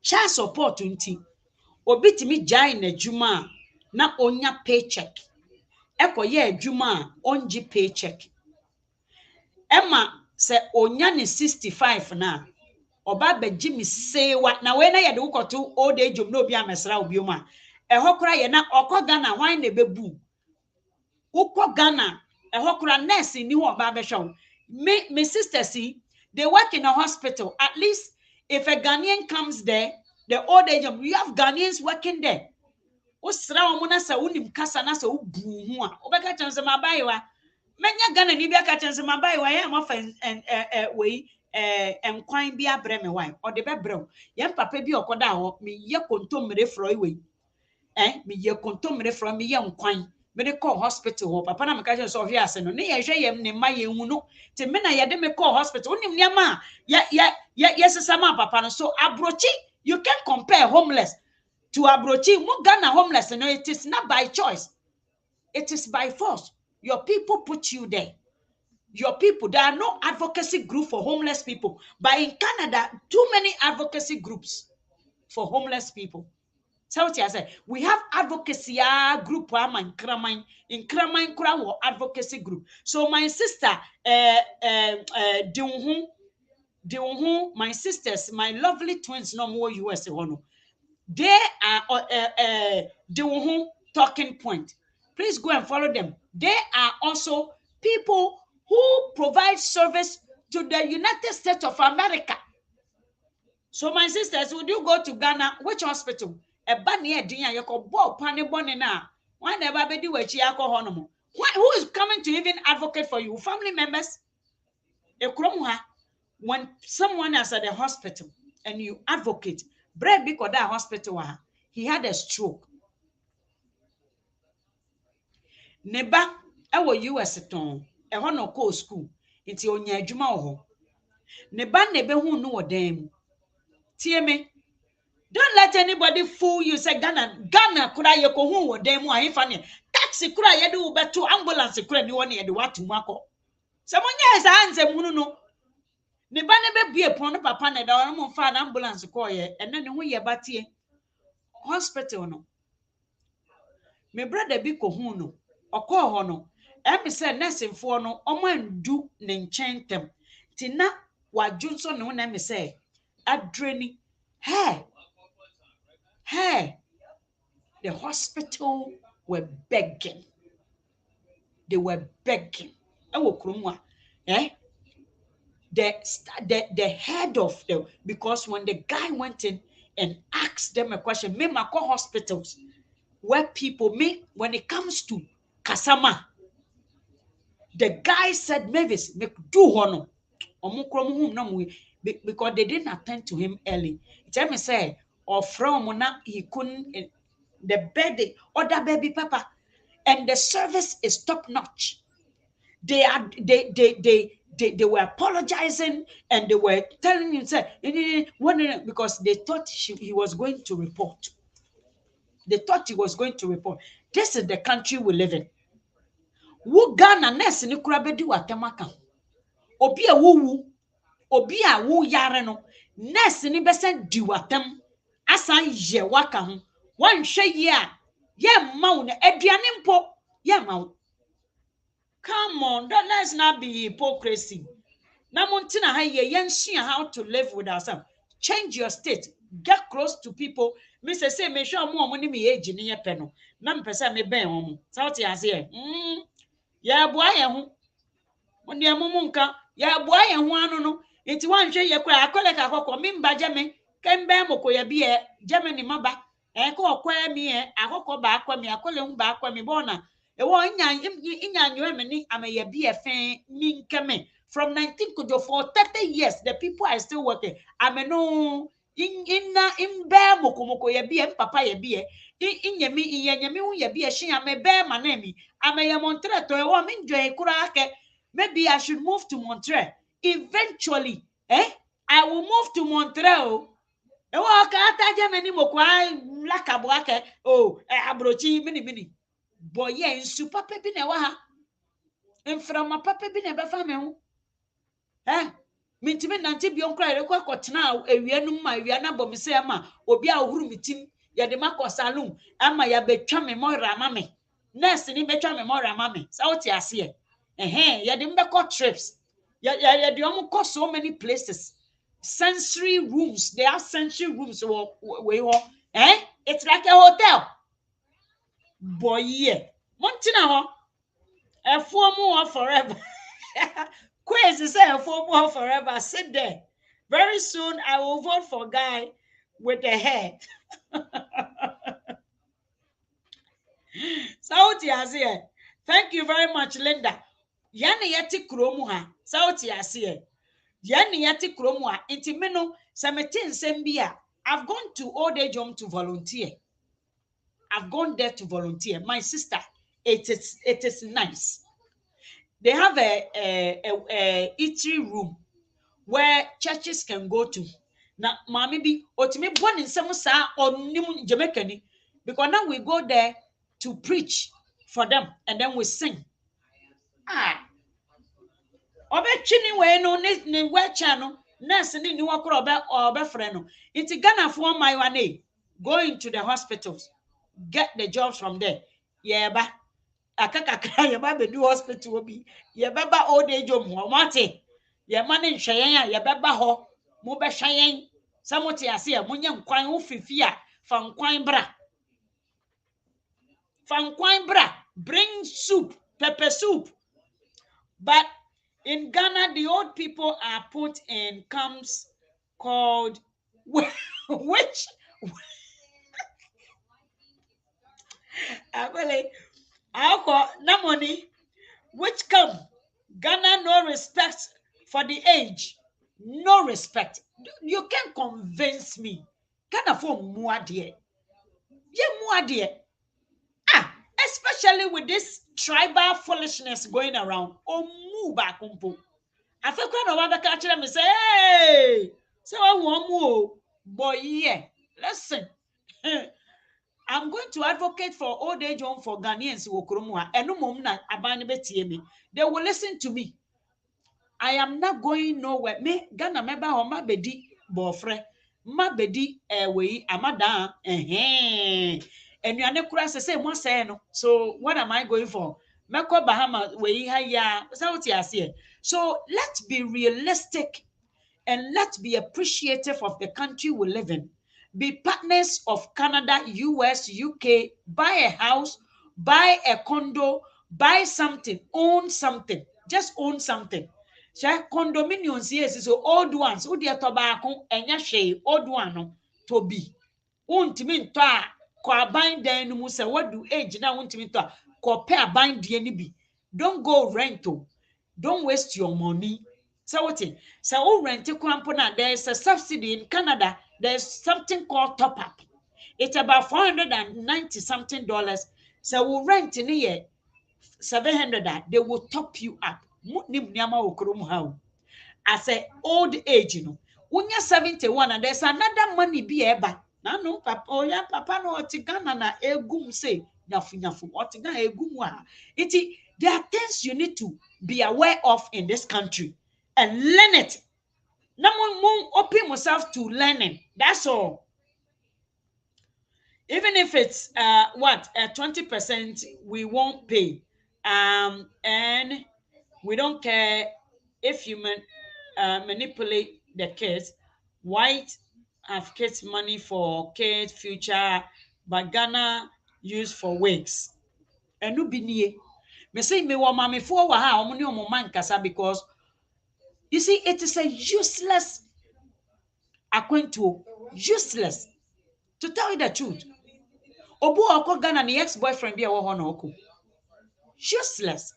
Child support unti. Obi timi jai na juma na onya paycheck. Eko ye juma onji paycheck. Emma se onya ni 65 na. Oba beji mi say what na we na ye de ukoto old age no obi amesra obi ma. Eho kra ye na okọ Ghana hwan na bebu. Ukọ Ghana eho kra nurse ni ho oba be hwe. Me sister see they work in a hospital. At least if a Ghanaian comes there, the old age you have Ghanaians working there. Usra omuna sa unim kasa na sa ubu hu a. Obeka chanse mabayiwa. Menya Ghana ni bia ka chanse mabayiwa ya ma fa we enkwan bi abre me wan o de bebrem ye papa bi okoda ho me ye kontomre fro we me ye kontomre fro me ye nkwan me de call hospital ho papa na me ka so hwe ase no ne ye hwe ye ne ma ye hu no te me na ye de me call hospital onim ne ma ye sesama papa no. So Abrochi, you can compare homeless to Abrochi. Mo Ghana homeless no, it is not by choice, it is by force. Your people put you there. Your people, there are no advocacy group for homeless people, but in Canada, too many advocacy groups for homeless people. So what I say, we have advocacy group in Kramain Kura advocacy group. So my sister, my sisters, my lovely twins, no more US one. They are the one talking point. Please go and follow them. They are also people who provide service to the United States of America. So my sisters, would you go to Ghana? Which hospital? A near Dinya, you call Bob Paniboni now. Why never be do a chiako honomo? Who is coming to even advocate for you? Family members? When someone is at the hospital and you advocate, bread because that hospital, he had a stroke. Neba, our US ton, a honor call school, it's your near Juma. Neba nebe who know them. TMA. Don't let anybody fool you. Say Ghana could I yoko who them who are funny. Taxi cry you do better ambulance cry you want the what to mako. Someone yes answer muno. Ne ba ne be bie pon papa na da no fa ambulance call ye and then who ye batie hospital no. Me brother bi ko hu no. Okọ ho no. Em say nursing for no omandu ne nchentem. Ti na wadwunso ne ho na me say adreni. Hey, the hospital were begging. They were begging. The head of them, because when the guy went in and asked them a question, me ma call hospitals where people when it comes to Kasama, the guy said, Mavis, make do honor. Because they didn't attend to him early. Tell me, say, or from he couldn't the bed, other baby papa, and the service is top notch. They were apologizing and they were telling him, say, because they thought he was going to report. They thought he was going to report. This is the country we live in. Wu Ghana nurse ni kurabedi watemaka. Obi a wu obi a wu yare no nurse ni besen di watem asan ye waka ho. Wan hwe ye a ye mawo na aduane mpo ye mawo. Come on, let's not be hypocrisy. Namuntina haye yensia how to live with ourselves. Change your state. Get close to people. Mr. Say, me sure more money me age ni peno. Nam pesa me ben homo. South ya say, ya boy hu. Oni amumunka, ya boy hu anu no. Inti wan hwe ye kwa akole ka kokko mi mbaje me. Kembe moko ya bi e jeme ni maba. Ko okwa mi e akokko ba akwa mi akole hu ba akwa mi bona. Ewo inyanyo me amaye bi efen mi nkeme from 19 kujo for 30 years the people are still working ameno in be mokomoko ye bi papa ye bi inyemi iyenyemi hu ye bi hye ame be manami amaye Montreal to ewo mi njoy kura ke maybe I should move to Montreal eventually I will move to Montreal. Ewo ka ataje mani mokwa lakabo ake abrochi mini boy nsu papa bi na wa ha mframa papa bi na be fa me ho mintimi nante bi onkra rekwa kotena ewianum ma ewia na bom se ma obi a ohuru mitim ye de makosalum ama ya betwa me mora ma me nurse ni betwa me mora ma me sa oti ase ye de mbekọ trips ye de omko so many places sensory rooms. They have sensory rooms it's like a hotel boy montina ho a forever. Quiz is a more forever. Sit there. Very soon I will vote for guy with the hair. Sauti Asia. Thank you very much, Linda. Yani yati kromuha. Sauti Asia. Yani yati kromuha. Intimeno sametin sembia. I've gone to old age home to volunteer. I've gone there to volunteer. My sister, it is nice. They have a eatery room where churches can go to. Now, mommy be otime born in some sa or Jamaica, because now we go there to preach for them and then we sing. Obe chini we no ne we channel nurse ni ni wakro obe friend. It's Ghana for my one going to the hospitals, get the jobs from there. Yeah, ba akakakra ye ba be do hospital bi ye beba old age home ho mate ye mane nhweyen a ye beba ho mo be hweyen samote ase a monye nkwan wo fifi a Fankwan bra. Fankwan bra. Bring soup, pepper soup. But in Ghana, the old people are put in camps called which money which come Ghana no respect for the age, no respect. You can't convince me. Ghana for muadie, ye muadie. Especially with this tribal foolishness going around. Oh, move back, umpo. I feel quite a while back actually me say, hey, so I want more, boy, yeah. Listen. I'm going to advocate for old age home for Ghanaians who Kurumwa. And no moment they will listen to me. I am not going nowhere. Me Ghana member or my bedi bofre. My bedi we amada and you are not cross the same one say no. So what am I going for? Meko Bahama we ya so let's be realistic and let's be appreciative of the country we live in. Be partners of Canada, US, UK, buy a house, buy a condo, buy something, own something, just own something. So condominiums, yes, so old ones, who dear tobacco, and yashay, old one to be. Won't mean to ko bind then musa what do age now won't mean to ko pair bind the don't go rental. Don't waste your money. So what it? So oh rent a there's a subsidy in Canada. There's something called top up. It's about $490 something. So we rent in a year 700 they will top you up. As a old age, you know. When you're 71 and there's another money be eba. Na no papa oh yeah papa no otigana na egum say nyafu otigana egum wa. There are things you need to be aware of in this country and learn it. Now open yourself to learning. That's all. Even if it's 20%, we won't pay. And we don't care if you manipulate the kids. White have kids money for kids future, but Ghana use for wigs. And no be near. Me say me wa mama for wa ha omo ne omo man kasa because you see it is a useless acquaintance, useless. To tell you the truth. Obu oko Ghana ni ex-boyfriend bi e wo ho na oko. Useless.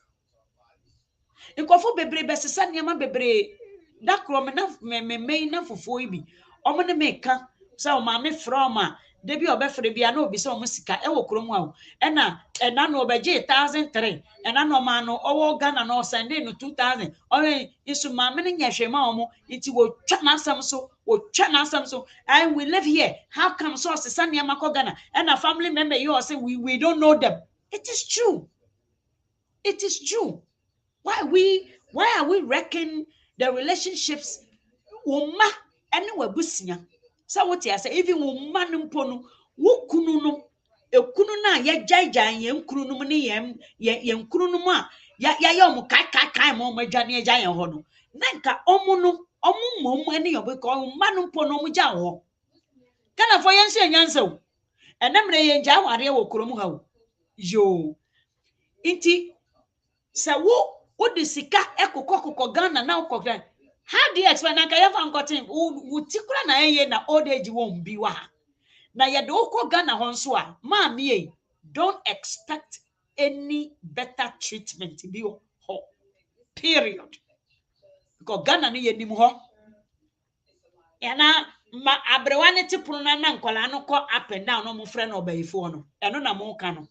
Nkofo bebre besesa niam bebre da kro me na fufuo ibi omo ne meka say o ma me from a de bi obefre bia na obi say omo sika e wo krom a na no obeje 1,003 na no ma no owo Ghana no send no 2,000 owe isu ma me nya hwema omo iti wo twa na asam so and we live here how come so sesa niam akọ Ghana and a family member you say we don't know them. It is true. Why are we wrecking the relationships? Woma ene wabusia. So what you say even woma numpo no wokunu no ekunu na ye jaijan ye nkunu no ne ye nkunu no a ya omo kai mo adwane agyan ho no na nka omo no omo mom ene yobe ko woma numpo no mo gya ho kana fo yense enyanse o enemre ye gya ware wo kromu ha o yo inti sa wo de sika ekokoko Ghana na okokran. How do you explain na kaya fan kotin wo tikura na eye na old age won bi wa na ye de okọ Ghana ho nso a ma me don't expect any better treatment bi ho period because Ghana no ye nim ho yana ma abrewa ne tipuru na nkola no ko up and down no mo frɛ no obayifo no eno na mo ka no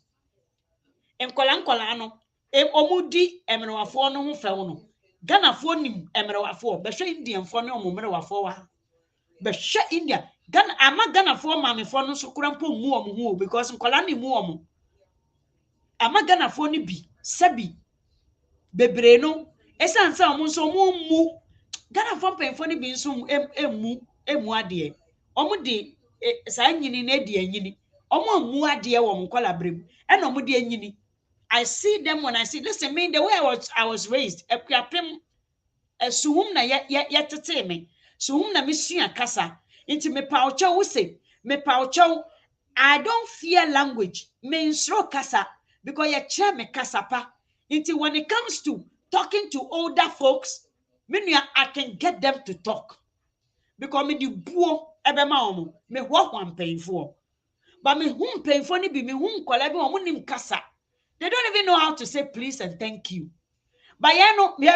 nkola no omudi emerewafo no ho fɛw no Ghana fo nim emerewafo behwe Indian fo ne omomerewafo wa behwe India Ghana ama Ghana fo mamefo no so kurampo mu omo ho because nkola ne mu omo ama Ghana fo ne bi sabi bebre no esansa omo nso mu Ghana fo penfo ne bi nso emu ade omo de sa nyini na de anyini omo mu ade wo nkola brem e na omo de anyini. I see them when I see. Listen, me the way I was raised. Epiapem, suhum na tete me. Suhum na misua kasa. Inti me paucho wuse. Me paucho I don't fear language. Mensro kasa because you chair me kasapa. Until when it comes to talking to older folks, I can get them to talk. Because me di buo ebema omo me hwa mpanyfo. But me hu mpanyfo ni bi me hu nkola bi omo nim kasa. They don't even know how to say please and thank you. But yeah, no, me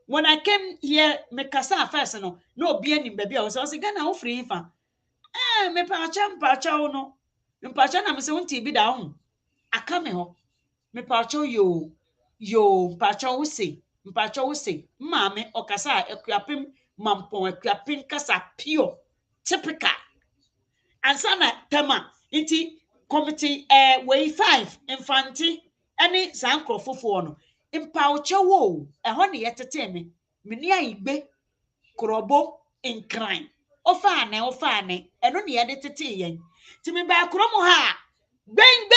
when I came here, me kasa first no be any baby. I was Ghana ho free fa. Me pacha no. Me pacha na me se unti bi da ho. Aka me ho. Me pacha yo pacha wo se. Me pacha wo se. Maame okasa ekuapem mampon ekuapem kasa pure typical. Ansana tema inti committee way 5 infanti any sankrofofo no mpauche wo ehọ ne yetete me meni aigbe krobo nkran ofa ane eno ne yede tete yen ti me ba kromo ha ben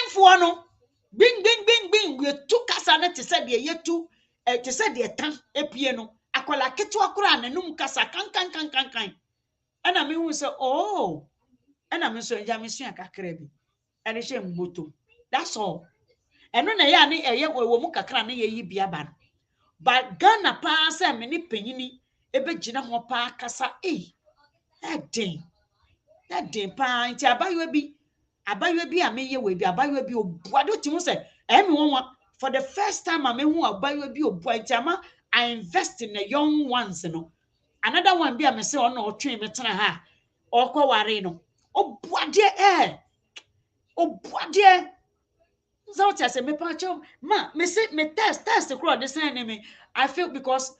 fo no bin we tu kasa na te se de yetu te se de tan epie no akola ketu akora nanum kasa kan ana me hu se oh and I'm so Jamison Kakrabi. And it's a moto. That's all. And when I am a young woman kakran ye biaban. But Ghana pass a many penny, a begina hopa cassa that day. That day pint, I buy you be. I buy you be a may you be. I buy you be. What do you say? Everyone for the first time I may want buy you be a boy jama. I invest in the young ones, Another one be a message on or train me ha or co warino. Oh, what dear oh boy so what I say me pacho ma me say me test the crowd the same me I feel because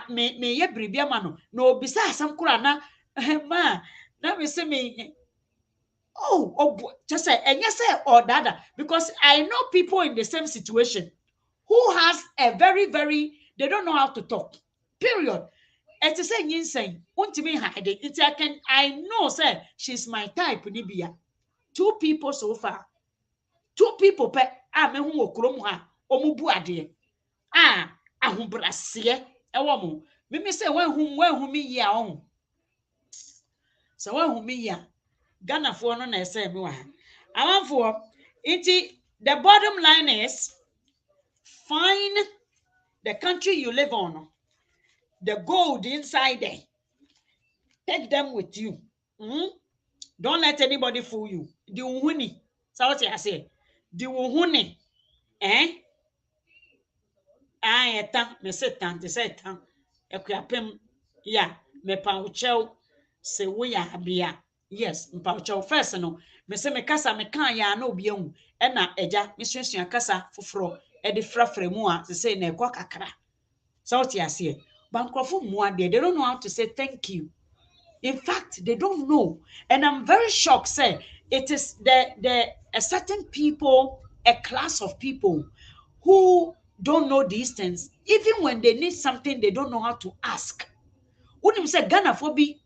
me ye bribia ma no bisa asam kura na ma na me say me oh boy just say and yes say or dada because I know people in the same situation who has a very they don't know how to talk period. It is saying insane won't me hide it I know say she's my type nibia. Two people so far. Two people pe me hu okrom ha omubu ade ahobrase e wo mo me say wan hu me yi a on so wan hu me yi a Ghana fo no na say me wa amanfo iti the bottom line is find the country you live on, the gold inside there, take them with you. Don't let anybody fool you. The uhuni so what I say the uhuni etan me se tan te se tan ekuapem ya me pauchel se wo ya abia yes mpauchel first no me se me kasa me kan ya na obi ehu e na eja me suasua kasa foforo e de frafra mu a se na ekwa kakra so what you say bankrofo mu ade they don't know how to say thank you. In fact, they don't know. And I'm very shocked, say, it is a certain people, a class of people who don't know these things. Even when they need something, they don't know how to ask. Unim say Ghana phobi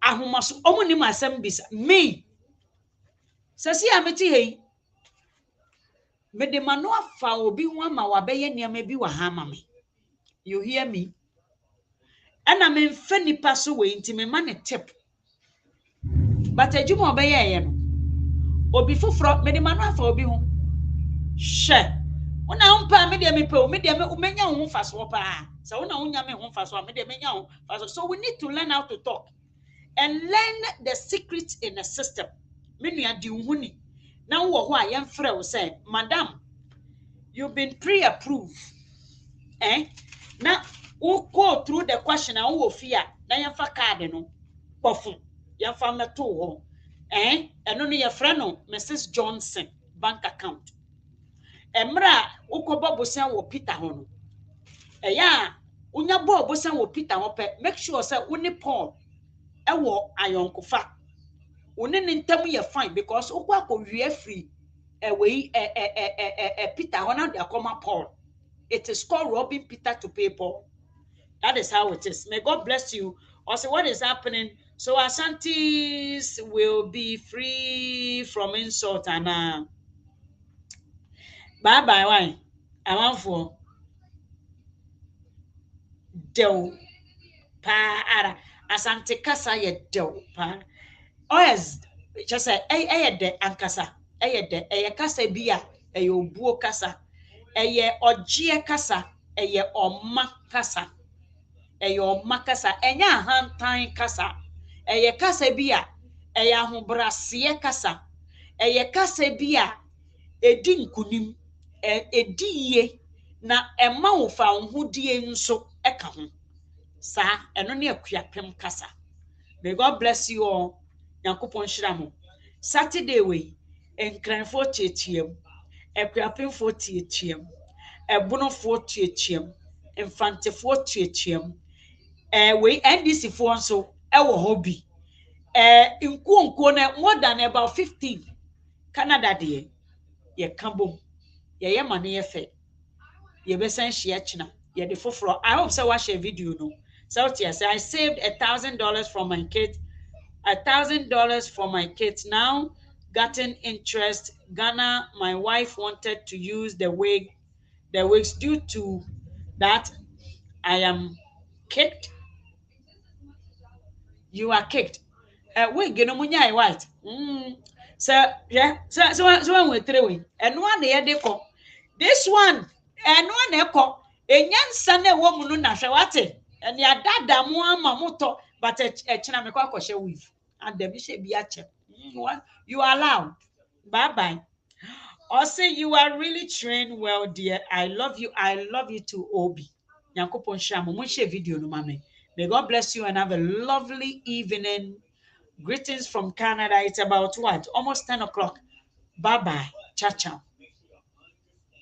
ahomaso omunim asem bisa me. Sasi ameti hey. Me de mano afa obi ho ama wabeye niam bi wa ha ma me. You hear me? And I'm in funny pass away into me man tip. But ejuma obeye no. Obi foforo me de mano afa obi ho. She. Una umpa me de me pe o me de me umenya ho faso pa. So una unya me ho faso me de menya ho faso. So we need to learn how to talk and learn the secrets in the system. Me nua di uhuni. Na wo ho a yemfrɛ wo say, "Madam, you've been pre-approved." Na we go through the question and wo fear na yemfa card no. Pofun. Yemfa meto ho. Eno no ye frɛ no Mrs. Johnson bank account. Emra ukobo bosan wo Peter ho no. Eya unya bo bosan wo Peter ho pe make sure say uni Paul ewo ayonkofa. Uni nintam ye fine because ukwa ko wie free we Peter ho na de akoma Paul. It is called robbing Peter to pay Paul. That is how it is. May God bless you. Also, what is happening? So Asantis will be free from insult and bye why? I want for dew pa ara Asante kasa ye dew pa. Oh yes, Just say ɛyɛ dɛ ankasa ɛyɛ dɛ ɛyɛ kasa bi a ɛyɛ obuo kasa ɛyɛ ɔgyeɛ kasa ɛyɛ ɔma kasa ɛyɛ ɔma kasa ɛnyɛ ahantan kasa ɛyɛ kasa bi a ɛyɛ ahobraseɛ kasa ɛyɛ kasa bi a edi nkunim edi yie na ɛma wo fa wo ho die nso ɛka ho saa ɛno ne akuapem kasa. May God bless you all. Nyankopɔn hyira mo. Saturday wei, nkranfoɔ tietiem, akuapemfoɔ tietiem, ɛbonofoɔ tietiem, mfantefoɔ tietiem. Wei NDC foɔ nso ɛwɔ hɔ bi. Nkuonkuo no more than about 15. Canada deɛ, yɛka bom. Yɛyɛ ma no yɛ fɛ. Yɛbɛsan hyia kyena. Yɛde foforɔ. I hope sɛ wahyɛ video no. So I saved $1,000 from my kids. $1,000 for my kids now gotten interest. Ghana, my wife wanted to use the wigs due to that I am kicked. You are kicked. Wig no munya white. So yeah, so we three wing. And one the ko. This one and one echo. Enyansa na wo mu no na hwe wate. And ya dada mo ama moto but china me kwa kwhye weave. And them she be a check. You are allowed. Bye bye. Also, you are really trained well, dear. I love you. I love you too, Obi. Nyankopon shamo. Mo share video no mame. May God bless you and have a lovely evening. Greetings from Canada. It's about what? Almost 10 o'clock. Bye bye. Ciao, ciao.